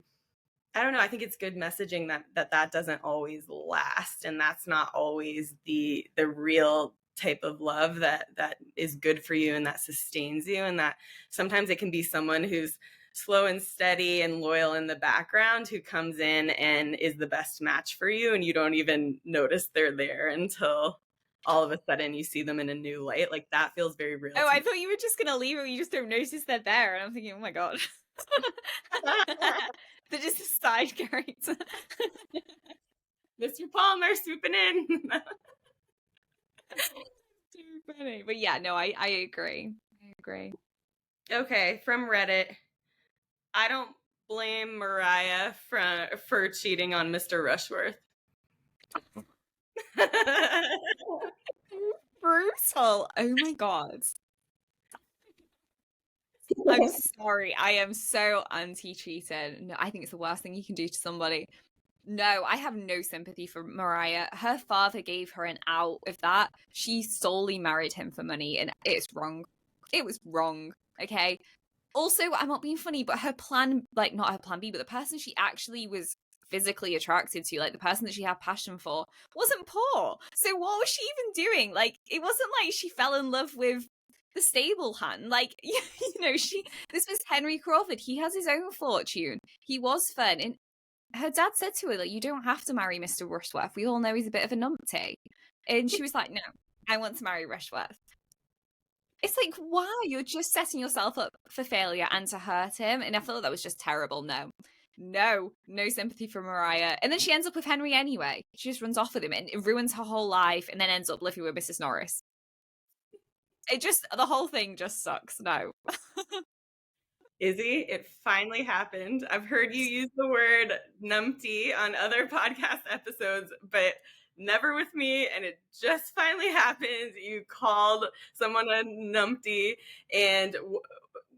I don't know, I think it's good messaging that doesn't always last, and that's not always the real type of love that is good for you and that sustains you, and that sometimes it can be someone who's slow and steady and loyal in the background who comes in and is the best match for you, and you don't even notice they're there until all of a sudden you see them in a new light. Like that feels very real. Oh, I thought you were just gonna leave it. You just don't notice they're there, and I'm thinking, oh my god, they're just a side character. Mr. Palmer swooping in. Too funny, but yeah, no, I agree. I agree. Okay, from Reddit, I don't blame Maria for cheating on Mr. Rushworth. Brutal. Oh my god. I'm sorry. I am so anti-cheating. No, I think it's the worst thing you can do to somebody. No, I have no sympathy for Maria. Her father gave her an out of that. She solely married him for money, and it's wrong. It was wrong. Okay. Also, I'm not being funny, but her plan, like not her plan B, but the person she actually was physically attracted to, like the person that she had passion for, wasn't poor. So what was she even doing? Like, it wasn't like she fell in love with the stable hand. Like, you know, this was Henry Crawford. He has his own fortune. He was fun. And her dad said to her, like, you don't have to marry Mr. Rushworth. We all know he's a bit of a numpty. And she was like, no, I want to marry Rushworth. It's like, wow, you're just setting yourself up for failure and to hurt him. And I thought that was just terrible. No sympathy for Maria. And then she ends up with Henry anyway. She just runs off with him and it ruins her whole life, and then ends up living with Mrs. Norris. The whole thing just sucks. No. Izzy, it finally happened. I've heard you use the word numpty on other podcast episodes, but never with me, and it just finally happened. You called someone a numpty, and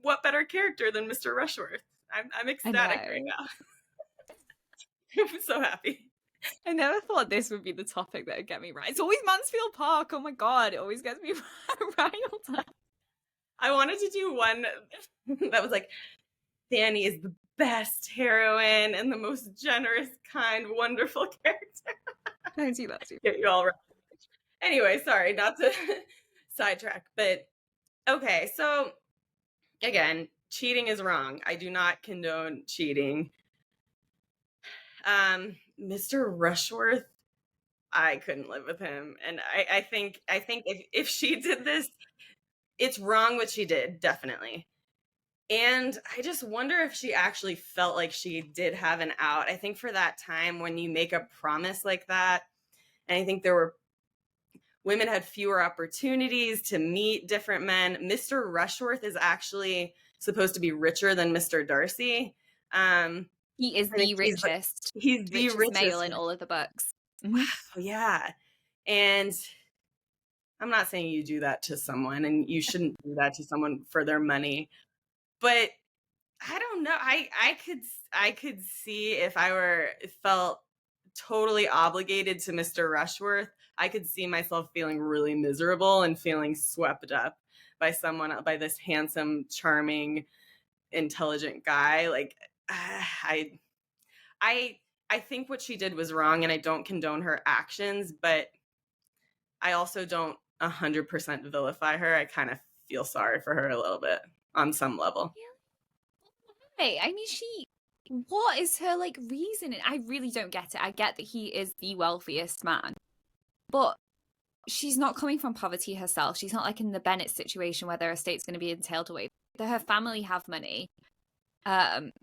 what better character than Mr. Rushworth? I'm ecstatic right now. I'm so happy. I never thought this would be the topic that would get me right. It's always Mansfield Park. Oh my god, it always gets me riled up. I wanted to do one that was like, Fanny is the best heroine and the most generous, kind, wonderful character. Don't do that. Get you all right. Anyway, sorry, not to sidetrack, but okay, so again, cheating is wrong. I do not condone cheating. Mr. Rushworth, I couldn't live with him, and I think if she did this, it's wrong what she did, definitely. And I just wonder if she actually felt like she did have an out. I think for that time when you make a promise like that, and I think women had fewer opportunities to meet different men. Mr. Rushworth is actually supposed to be richer than Mr. Darcy. He is the richest. He's the richest male in all of the books. Wow, yeah. And I'm not saying you do that to someone, and you shouldn't do that to someone for their money, but I don't know. I could see if I felt totally obligated to Mr. Rushworth, I could see myself feeling really miserable and feeling swept up by this handsome, charming, intelligent guy. Like I think what she did was wrong, and I don't condone her actions, but I also don't 100% vilify her. I kind of feel sorry for her a little bit on some level. Hey, I mean, what is her like reason? I really don't get it. I get that he is the wealthiest man, but she's not coming from poverty herself. She's not like in the Bennet situation where their estate's going to be entailed away. Her family have money.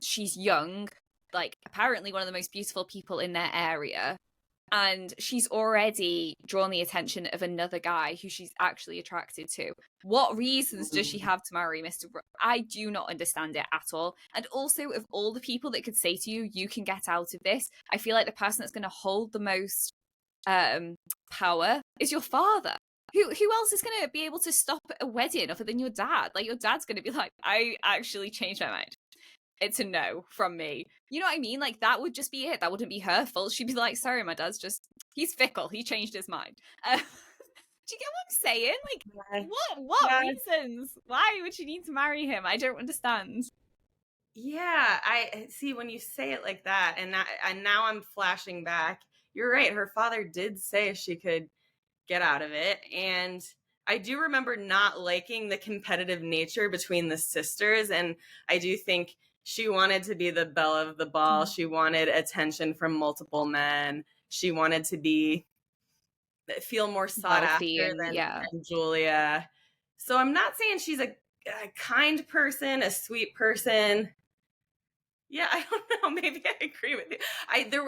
She's young, like apparently one of the most beautiful people in their area. And she's already drawn the attention of another guy who she's actually attracted to. What reasons does she have to marry Mr. I do not understand it at all. And also, of all the people that could say to you, you can get out of this, I feel like the person that's going to hold the most power is your father. Who else is going to be able to stop a wedding other than your dad? Like, your dad's going to be like, I actually changed my mind. It's a no from me. You know what I mean? Like, that would just be it. That wouldn't be her fault. She'd be like, sorry, my dad's just, he's fickle. He changed his mind. Do you get what I'm saying? Like, what reasons? Why would she need to marry him? I don't understand. Yeah, I see when you say it like that, and now I'm flashing back. You're right. Her father did say she could get out of it, and I do remember not liking the competitive nature between the sisters, and I do think she wanted to be the belle of the ball. She wanted attention from multiple men. She wanted to feel more sought after than Julia. So I'm not saying she's a kind person, a sweet person. Yeah, I don't know. Maybe I agree with you.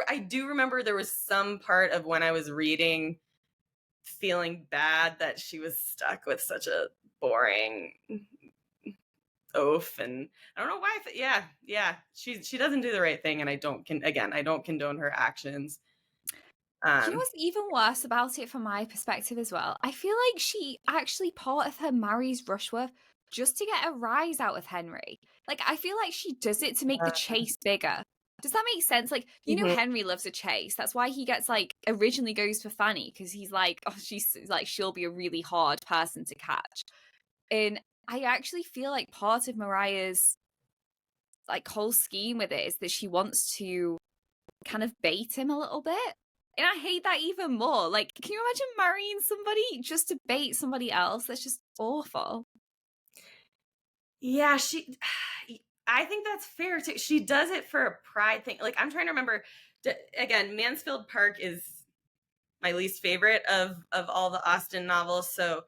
I do remember there was some part of when I was reading feeling bad that she was stuck with such a boring oaf, and I don't know why. She doesn't do the right thing, and I don't condone her actions. You know what's even worse about it from my perspective as well? I feel like she actually, part of her marries Rushworth just to get a rise out of Henry. Like, I feel like she does it to make the chase bigger. Does that make sense? Like, you know, Henry loves a chase. That's why he gets, like, originally goes for Fanny, because he's like, oh, she's like, she'll be a really hard person to catch. And I actually feel like part of Mariah's, like, whole scheme with it is that she wants to kind of bait him a little bit. And I hate that even more. Like, can you imagine marrying somebody just to bait somebody else? That's just awful. Yeah, I think that's fair too. She does it for a pride thing. Like, I'm trying to remember, again, Mansfield Park is my least favorite of all the Austen novels. So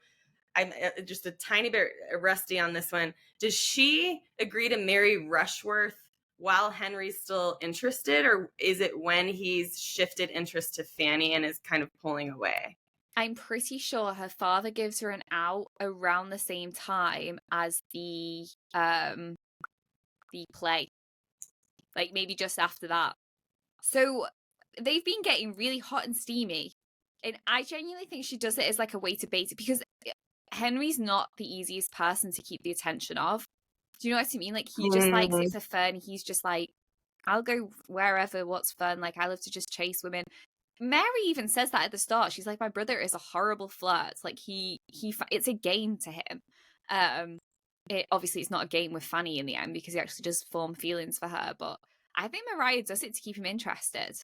I'm just a tiny bit rusty on this one. Does she agree to marry Rushworth while Henry's still interested, or is it when he's shifted interest to Fanny and is kind of pulling away? I'm pretty sure her father gives her an out around the same time as the play. Like, maybe just after that. So they've been getting really hot and steamy. And I genuinely think she does it as like a way to bait it, because Henry's not the easiest person to keep the attention of. Do you know what I mean? Like, he just likes it for fun. He's just like, I'll go wherever, what's fun. Like, I love to just chase women. Mary even says that at the start. She's like, my brother is a horrible flirt. Like, it's a game to him. obviously it's not a game with Fanny in the end because he actually does form feelings for her, but I think Maria does it to keep him interested.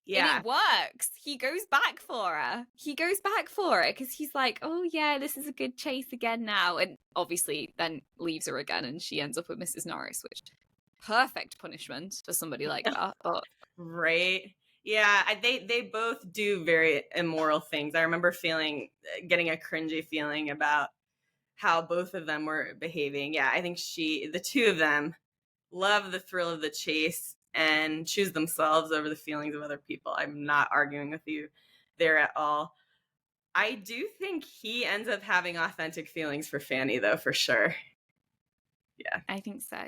Yeah. And it works. He goes back for her. He goes back for it because he's like, oh yeah, this is a good chase again now. And obviously then leaves her again and she ends up with Mrs. Norris, which perfect punishment for somebody like that. But right. Yeah, they both do very immoral things. I remember getting a cringy feeling about how both of them were behaving. Yeah, I think the two of them love the thrill of the chase and choose themselves over the feelings of other people. I'm not arguing with you there at all. I do think he ends up having authentic feelings for Fanny, though, for sure. Yeah. I think so.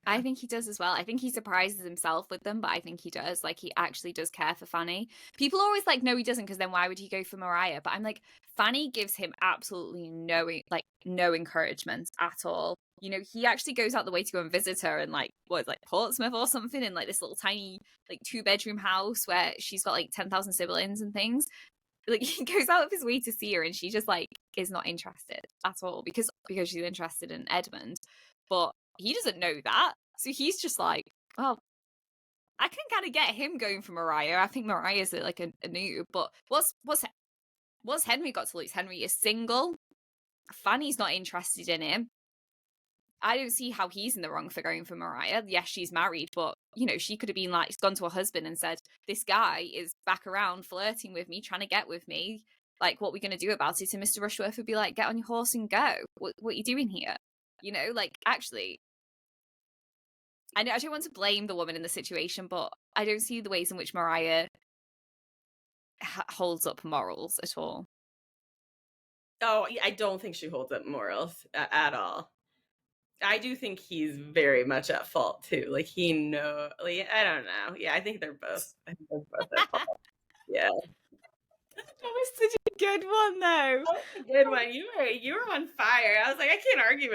I think he does as well. I think he surprises himself with them, but I think he does. Like, he actually does care for Fanny. People are always like, no, he doesn't, because then why would he go for Maria? But I'm like, Fanny gives him absolutely no encouragement at all. You know, he actually goes out the way to go and visit her in Portsmouth or something, in like this little tiny 2-bedroom house where she's got like 10,000 siblings and things. Like, he goes out of his way to see her and she just like is not interested at all because she's interested in Edmund. But he doesn't know that. So he's just like, well, I can kind of get him going for Maria. I think Maria's like a noob. But what's Henry got to lose? Henry is single. Fanny's not interested in him. I don't see how he's in the wrong for going for Maria. Yes, she's married, but, you know, she could have been like, gone to her husband and said, this guy is back around flirting with me, trying to get with me. Like, what are we going to do about it? And Mr. Rushworth would be like, get on your horse and go. What are you doing here? You know, like, actually, I don't want to blame the woman in the situation, but I don't see the ways in which Maria holds up morals at all. Oh, I don't think she holds up morals at all. I do think he's very much at fault too. Like, I don't know. Yeah, I think they're both at fault. Yeah. That was such a good one, though. That was a good one. You were on fire. I was like, I can't argue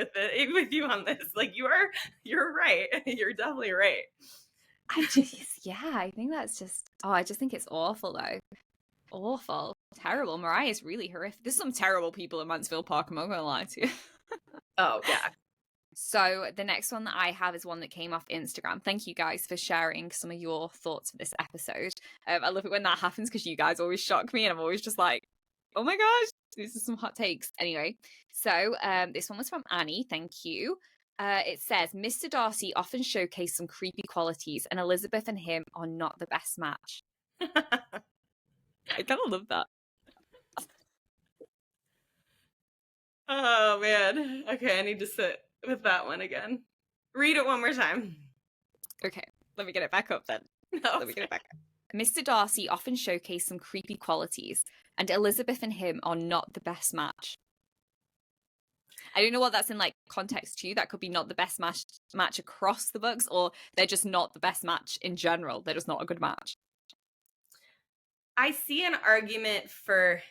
with you on this. Like, you're right. You're definitely right. I think that's just. Oh, I just think it's awful, though. Awful, terrible. Mariah's really horrific. There's some terrible people in Mansfield Park. I'm not gonna lie to you. Oh yeah. So the next one that I have is one that came off Instagram. Thank you guys for sharing some of your thoughts for this episode. I love it when that happens because you guys always shock me and I'm always just like, oh my gosh, these are some hot takes. Anyway, so this one was from Annie. Thank you. It says, Mr. Darcy often showcased some creepy qualities and Elizabeth and him are not the best match. I kind of love that. Oh man. Okay, I need to sit with that one again. Read it one more time. Okay, let me get it back up then. No, let me get it back up. Mr. Darcy often showcased some creepy qualities, and Elizabeth and him are not the best match. I don't know what that's in like context to. That could be not the best match across the books, or they're just not the best match in general. They're just not a good match. I see an argument for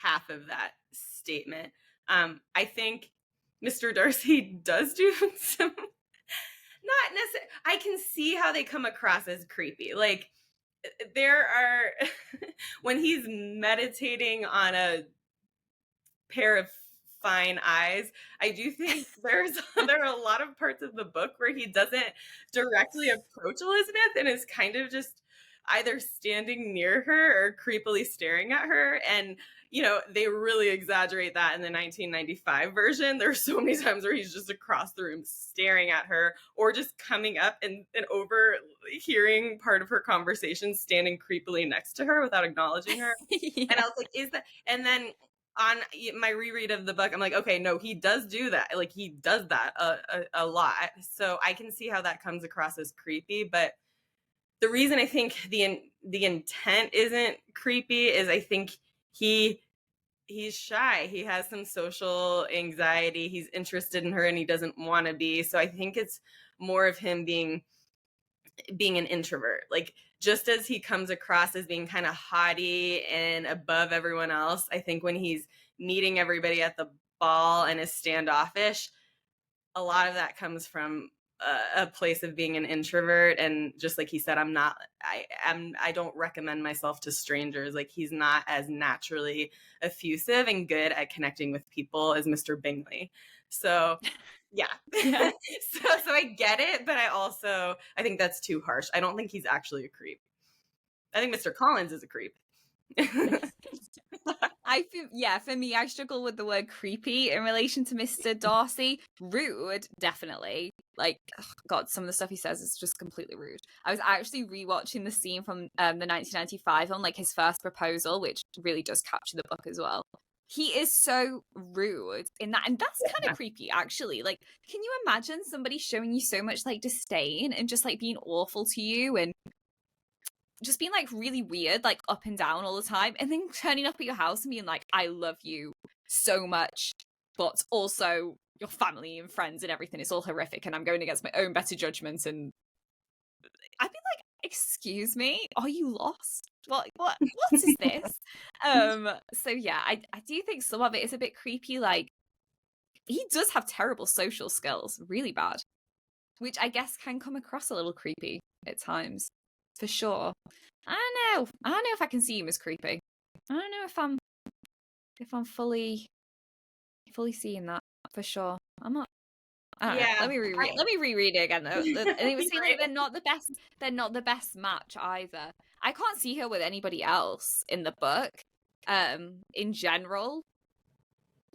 half of that statement. I think Mr. Darcy does do some, not necessarily, I can see how they come across as creepy. Like, there are, when he's meditating on a pair of fine eyes, I do think there are a lot of parts of the book where he doesn't directly approach Elizabeth and is kind of just either standing near her or creepily staring at her. And, you know, they really exaggerate that in the 1995 version. There's so many times where he's just across the room staring at her or just coming up and overhearing part of her conversation, standing creepily next to her without acknowledging her. Yeah. And I was like, is that? And then on my reread of the book, I'm like, okay, no, he does do that. Like, he does that a lot. So I can see how that comes across as creepy. But the reason I think the intent isn't creepy is I think he's shy. He has some social anxiety. He's interested in her and he doesn't want to be. So I think it's more of him being an introvert. Like, just as he comes across as being kind of haughty and above everyone else, I think when he's meeting everybody at the ball and is standoffish, a lot of that comes from a place of being an introvert, and just like he said, I don't recommend myself to strangers. Like, he's not as naturally effusive and good at connecting with people as Mr. Bingley. So yeah. Yeah. So I get it, but I think that's too harsh. I don't think he's actually a creep. I think Mr. Collins is a creep. I feel, yeah, for me, I struggle with the word creepy in relation to Mr. Darcy. Rude, definitely. Like, oh God, some of the stuff he says is just completely rude. I was actually rewatching the scene from the 1995 on, like, his first proposal, which really does capture the book as well. He is so rude in that, and that's kind of creepy, actually. Like, can you imagine somebody showing you so much, like, disdain and just, like, being awful to you and just being like really weird, like up and down all the time, and then turning up at your house and being like, I love you so much, but also your family and friends and everything is all horrific and I'm going against my own better judgment. And I'd be like, excuse me, are you lost? What is this? So yeah, I do think some of it is a bit creepy. Like, he does have terrible social skills, really bad, which I guess can come across a little creepy at times. For sure. I don't know if I can see him as creepy. I don't know if I'm fully seeing that for sure. I'm not. I don't know. Let me reread it again though. And it was saying like they're not the best match either. I can't see her with anybody else in the book. In general,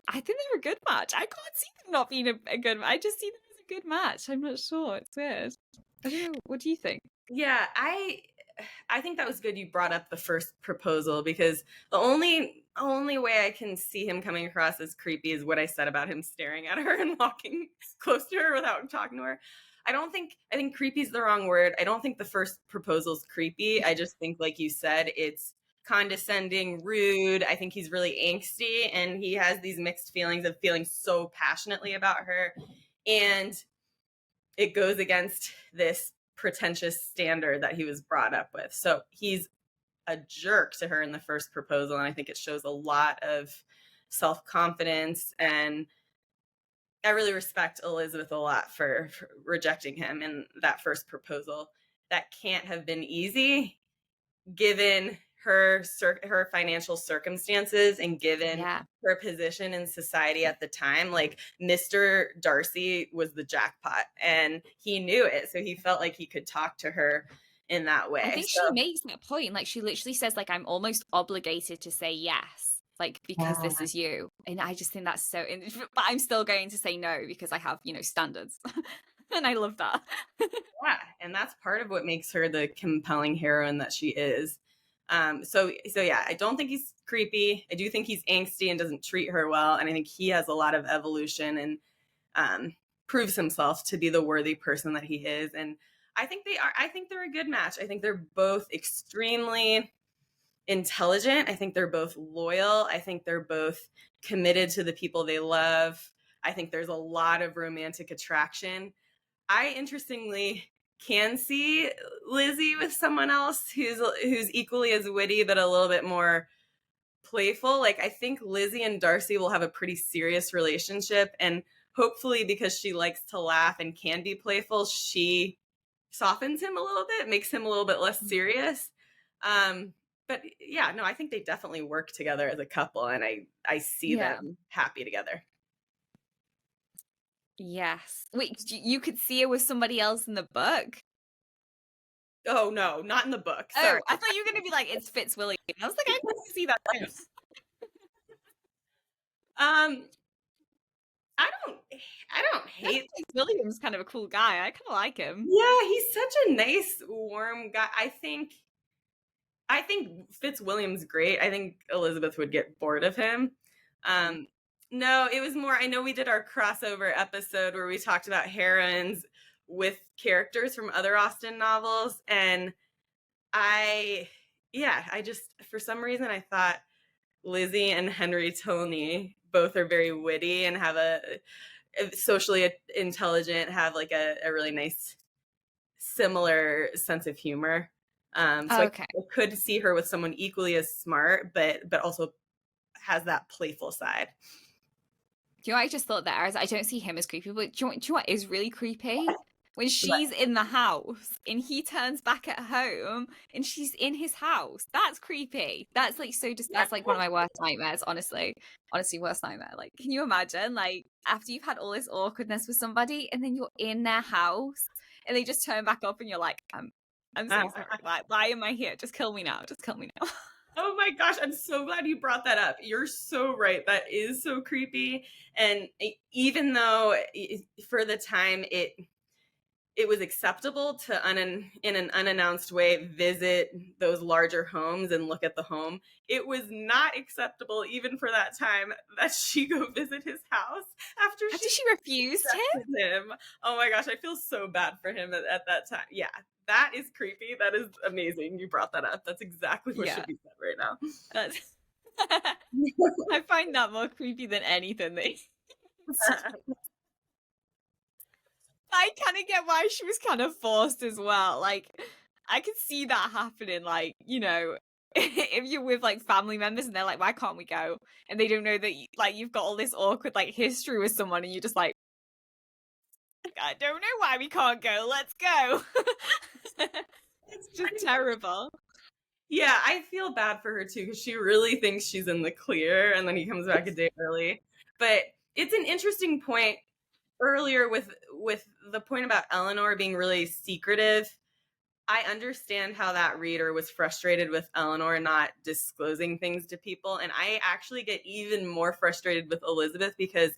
I think they're a good match. I can't see them not being a good match. I just see them as a good match. I'm not sure. It's weird. I don't know. What do you think? Yeah, I think that was good you brought up the first proposal, because the only way I can see him coming across as creepy is what I said about him staring at her and walking close to her without talking to her. I think creepy is the wrong word. I don't think the first proposal's creepy. I just think, like you said, it's condescending, rude. I think he's really angsty, and he has these mixed feelings of feeling so passionately about her, and it goes against this pretentious standard that he was brought up with. So he's a jerk to her in the first proposal, and I think it shows a lot of self-confidence, and I really respect Elizabeth a lot for rejecting him in that first proposal. That can't have been easy given her financial circumstances and given her position in society at the time. Like, Mr. Darcy was the jackpot and he knew it, so he felt like he could talk to her in that way. I think she makes that point. Like, she literally says, like, I'm almost obligated to say yes, like, because this is you. And I just think that's so, but I'm still going to say no because I have, standards. And I love that. Yeah, and that's part of what makes her the compelling heroine that she is. So yeah, I don't think he's creepy. I do think he's angsty and doesn't treat her well, and I think he has a lot of evolution and proves himself to be the worthy person that he is. And I think they're a good match. I think they're both extremely intelligent. I think they're both loyal. I think they're both committed to the people they love. I think there's a lot of romantic attraction. I interestingly can see Lizzy with someone else who's equally as witty but a little bit more playful. Like, I think Lizzy and Darcy will have a pretty serious relationship, and hopefully because she likes to laugh and can be playful, she softens him a little bit, makes him a little bit less serious. But yeah, no, I think they definitely work together as a couple, and I see them happy together. Yes. Wait, you could see her with somebody else in the book? Oh, no, not in the book. Sorry. Oh, I thought you were going to be like, it's Fitzwilliam. I was like, I can see that too. I don't hate Fitzwilliam's kind of a cool guy. I kind of like him. Yeah, he's such a nice, warm guy. I think Fitzwilliam's great. I think Elizabeth would get bored of him. No, it was more, I know we did our crossover episode where we talked about heroines with characters from other Austen novels, and I just, for some reason, I thought Lizzy and Henry Tilney both are very witty and have a socially intelligent, have like a really nice, similar sense of humor. So I could see her with someone equally as smart, but also has that playful side. Do you know what I just thought there? I don't see him as creepy, but do you know what is really creepy? when she's in the house and he turns back at home and she's in his house. That's creepy. That's like so just that's like one of my worst nightmares, honestly. Honestly, worst nightmare. Like, can you imagine, like, after you've had all this awkwardness with somebody and then you're in their house and they just turn back up and you're like, I'm so sorry. Why am I here? Just kill me now. Just kill me now. Oh my gosh, I'm so glad you brought that up. You're so right. That is so creepy. And even though for the time it was acceptable to in an unannounced way visit those larger homes and look at the home, it was not acceptable even for that time that she go visit his house after she refused him. Oh my gosh, I feel so bad for him at that time. Yeah, that is creepy. That is amazing. You brought that up. That's exactly what should be said right now. I find that more creepy than anything. I kind of get why she was kind of forced as well. Like, I could see that happening. Like, you know, if you're with like family members and they're like, why can't we go? And they don't know that like you've got all this awkward like history with someone and you're just like, I don't know why we can't go. Let's go. It's just terrible. Yeah, I feel bad for her too because she really thinks she's in the clear and then he comes back a day early. But it's an interesting point earlier with the point about Elinor being really secretive. I understand how that reader was frustrated with Elinor not disclosing things to people, and I actually get even more frustrated with Elizabeth because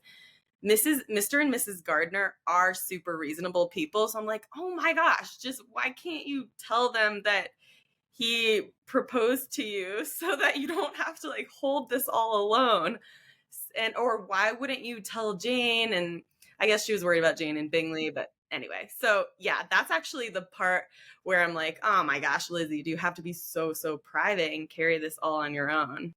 Mr. and Mrs. Gardner are super reasonable people. So I'm like, oh my gosh, just why can't you tell them that he proposed to you so that you don't have to like hold this all alone? And or why wouldn't you tell Jane? And I guess she was worried about Jane and Bingley, but anyway. So yeah, that's actually the part where I'm like, oh my gosh, Lizzy, do you have to be so private and carry this all on your own?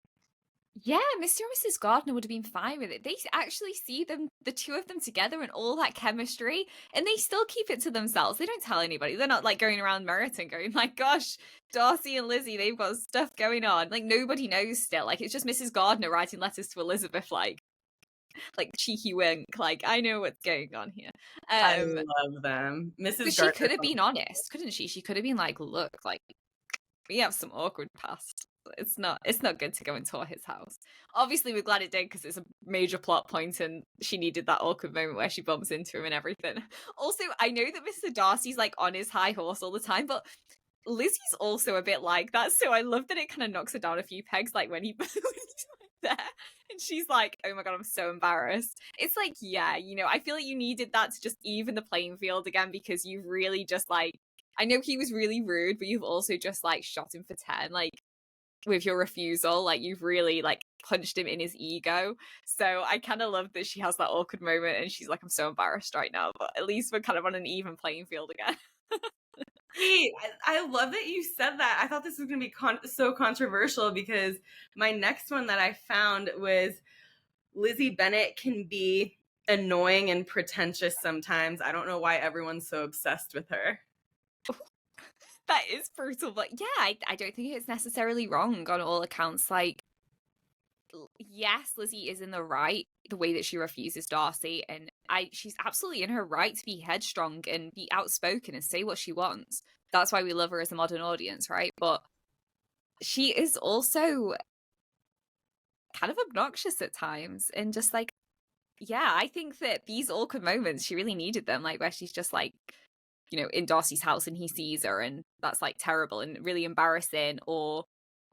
Yeah, Mr. and Mrs. Gardner would have been fine with it. They actually see them, the two of them together and all that chemistry, and they still keep it to themselves. They don't tell anybody. They're not like going around Meryton going, my gosh, Darcy and Lizzy, they've got stuff going on. Like, nobody knows still. Like, it's just Mrs. Gardner writing letters to Elizabeth, like cheeky wink, like, I know what's going on here. I love them. Mrs. She could have been honest, couldn't she? She could have been like, look, like, we have some awkward past. It's not good to go and tour his house. Obviously, we're glad it did because it's a major plot point and she needed that awkward moment where she bumps into him and everything. Also, I know that Mr. Darcy's like on his high horse all the time, but Lizzy's also a bit like that. So I love that it kind of knocks her down a few pegs, like when he's there and she's like, oh my god, I'm so embarrassed. It's like, yeah, you know, I feel like you needed that to just even the playing field again because you've really just like, I know he was really rude, but you've also just like shot him for 10, like with your refusal, like you've really like punched him in his ego. So I kind of love that she has that awkward moment and she's like, I'm so embarrassed right now, but at least we're kind of on an even playing field again. Hey, I love that you said that. I thought this was going to be so controversial because my next one that I found was Lizzy Bennet can be annoying and pretentious sometimes. I don't know why everyone's so obsessed with her. That is brutal, but yeah, I don't think it's necessarily wrong on all accounts. Like, yes, Lizzy is in the right, the way that she refuses Darcy, and she's absolutely in her right to be headstrong and be outspoken and say what she wants. That's why we love her as a modern audience, right? But she is also kind of obnoxious at times and just like, yeah, I think that these awkward moments, she really needed them, like where she's just like, you know, in Darcy's house and he sees her and that's like terrible and really embarrassing, or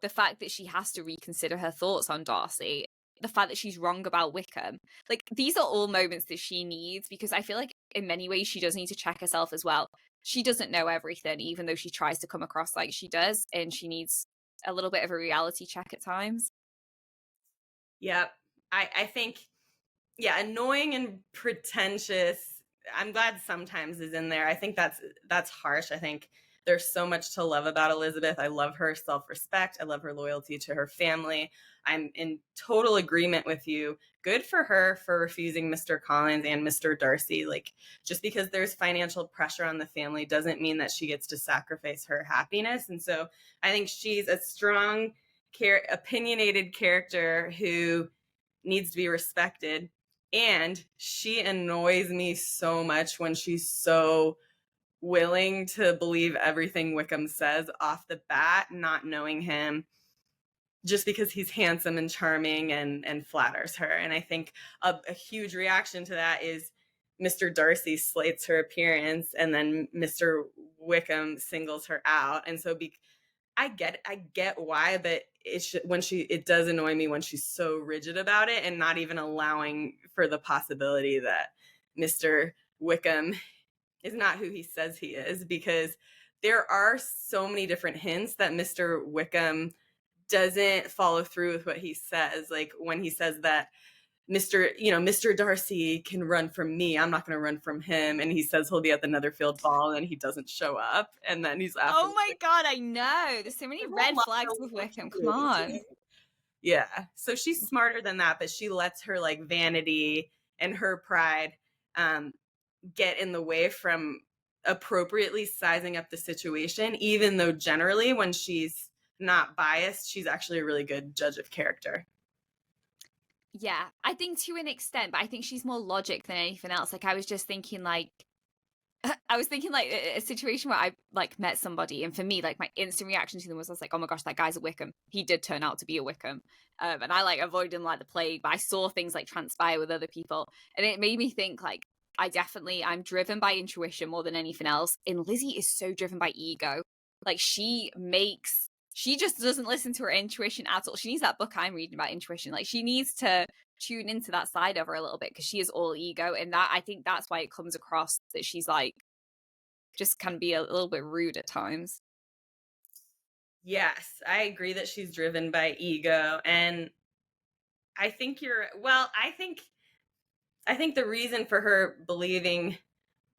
the fact that she has to reconsider her thoughts on Darcy, the fact that she's wrong about Wickham. Like, these are all moments that she needs because I feel like in many ways she does need to check herself as well. She doesn't know everything, even though she tries to come across like she does, and she needs a little bit of a reality check at times. Yep. I think, yeah, annoying and pretentious, I'm glad sometimes is in there. I think that's harsh. I think there's so much to love about Elizabeth. I love her self-respect. I love her loyalty to her family. I'm in total agreement with you. Good for her for refusing Mr. Collins and Mr. Darcy. Like, just because there's financial pressure on the family doesn't mean that she gets to sacrifice her happiness. And so I think she's a strong, opinionated character who needs to be respected. And she annoys me so much when she's so willing to believe everything Wickham says off the bat, not knowing him, just because he's handsome and charming and flatters her. And I think a huge reaction to that is Mr. Darcy slates her appearance, and then Mr. Wickham singles her out. And so I get why, but it does annoy me when she's so rigid about it and not even allowing for the possibility that Mr. Wickham is not who he says he is, because there are so many different hints that Mr. Wickham doesn't follow through with what he says. Like when he says that Mr. Darcy can run from me, I'm not going to run from him, and he says he'll be at the Netherfield ball, and he doesn't show up, and then he's after. Oh my god, I know. There's so many red flags with Wickham. Come on. Yeah, so she's smarter than that, but she lets her like vanity and her pride get in the way from appropriately sizing up the situation, even though generally when she's not biased, she's actually a really good judge of character. Yeah, I think to an extent, but I think she's more logic than anything else. Like I was thinking like a situation where I like met somebody, and for me, like my instant reaction to them was I was like, oh my gosh, that guy's a Wickham. He did turn out to be a Wickham. And I like avoided him like the plague, but I saw things like transpire with other people. And it made me think like I'm driven by intuition more than anything else. And Lizzy is so driven by ego. Like she just doesn't listen to her intuition at all. She needs that book I'm reading about intuition. Like she needs to tune into that side of her a little bit, because she is all ego. And that, I think that's why it comes across that she's like, just can be a little bit rude at times. Yes, I agree that she's driven by ego. And I think I think the reason for her believing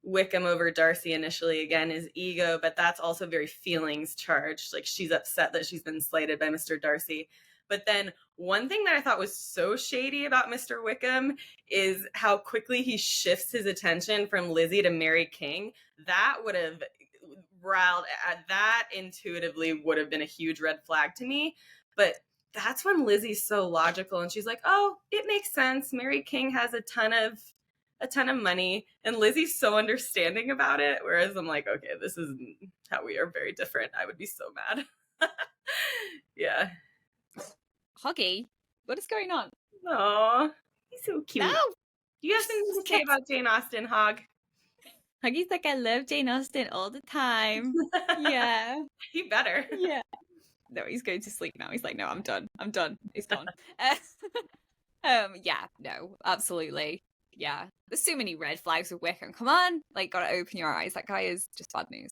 Wickham over Darcy initially again is ego, but that's also very feelings charged. Like she's upset that she's been slighted by Mr. Darcy. But then one thing that I thought was so shady about Mr. Wickham is how quickly he shifts his attention from Lizzy to Mary King. That would have that intuitively would have been a huge red flag to me. But that's when Lizzie's so logical and she's like, oh, it makes sense. Mary King has a ton of money, and Lizzie's so understanding about it, whereas I'm like, okay, this is how we are very different. I would be so mad. Yeah. Hoggy, what is going on? Oh, he's so cute. No. You have something to say about Jane Austen, Hog? Huggy's like, I love Jane Austen all the time. Yeah. He better. Yeah. No, he's going to sleep now. He's like, no, I'm done. He's gone. Yeah, no, absolutely. Yeah. There's so many red flags with Wickham. Come on. Like, gotta open your eyes. That guy is just bad news.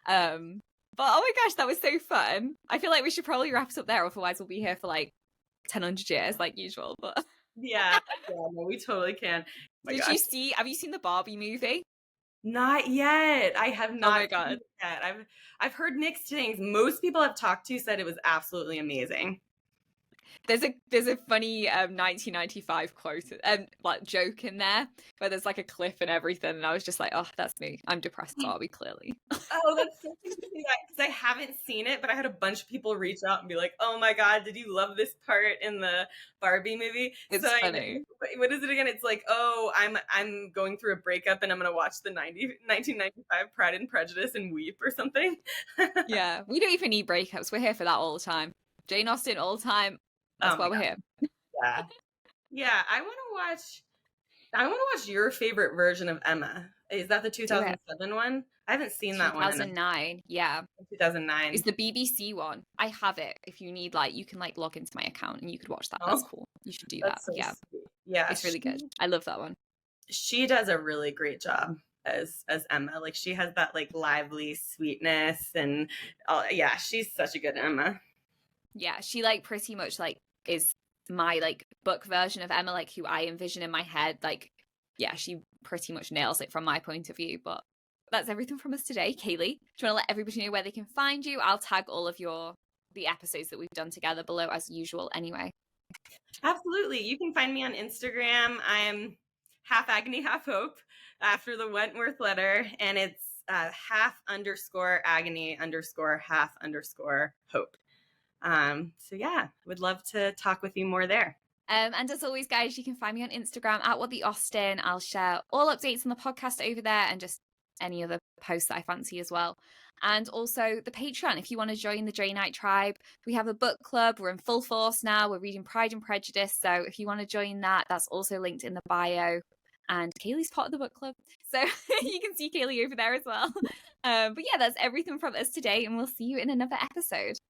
But oh my gosh, that was so fun. I feel like we should probably wrap it up there, otherwise we'll be here for like 1,000 years like usual. But yeah, no, we totally can. Have you seen the Barbie movie? Not yet. I have not. Oh my god. Yet. I've heard mixed things. Most people I've talked to said it was absolutely amazing. There's a funny 1995 quote like joke in there where there's like a cliff and everything, and I was just like, oh, that's me. I'm depressed, Barbie, clearly. Oh, that's so interesting because I haven't seen it, but I had a bunch of people reach out and be like, oh my god, did you love this part in the Barbie movie? It's funny. What is it again? It's like, oh, I'm going through a breakup and I'm gonna watch the 1995 Pride and Prejudice and weep or something. Yeah, we don't even need breakups. We're here for that all the time. Jane Austen all the time. That's why we're here. Yeah. Yeah, I want to watch your favorite version of Emma. Is that the 2007 one? I haven't seen that one. 2009, yeah. 2009. It's the BBC one. I have it. If you need, like, you can like log into my account and you could watch that. That's cool. You should do that. So yeah. Sweet. Yeah. It's really good. I love that one. She does a really great job as Emma. Like she has that like lively sweetness and yeah, she's such a good Emma. Yeah, she like pretty much like is my like book version of Emma, like who I envision in my head. Like, yeah, she pretty much nails it from my point of view. But that's everything from us today. Caily, do you want to let everybody know where they can find you? I'll tag all of the episodes that we've done together below as usual anyway. Absolutely. You can find me on Instagram. I'm half agony, half hope after the Wentworth letter, and it's _agony_half_hope. So yeah, would love to talk with you more there. And as always, guys, you can find me on Instagram at @WhatTheAusten. I'll share all updates on the podcast over there and just any other posts that I fancy as well. And also the Patreon, if you want to join the Janeite tribe. We have a book club. We're in full force now. We're reading Pride and Prejudice. So if you want to join that, that's also linked in the bio. And Kayleigh's part of the book club. So you can see Caily over there as well. But yeah, that's everything from us today. And we'll see you in another episode.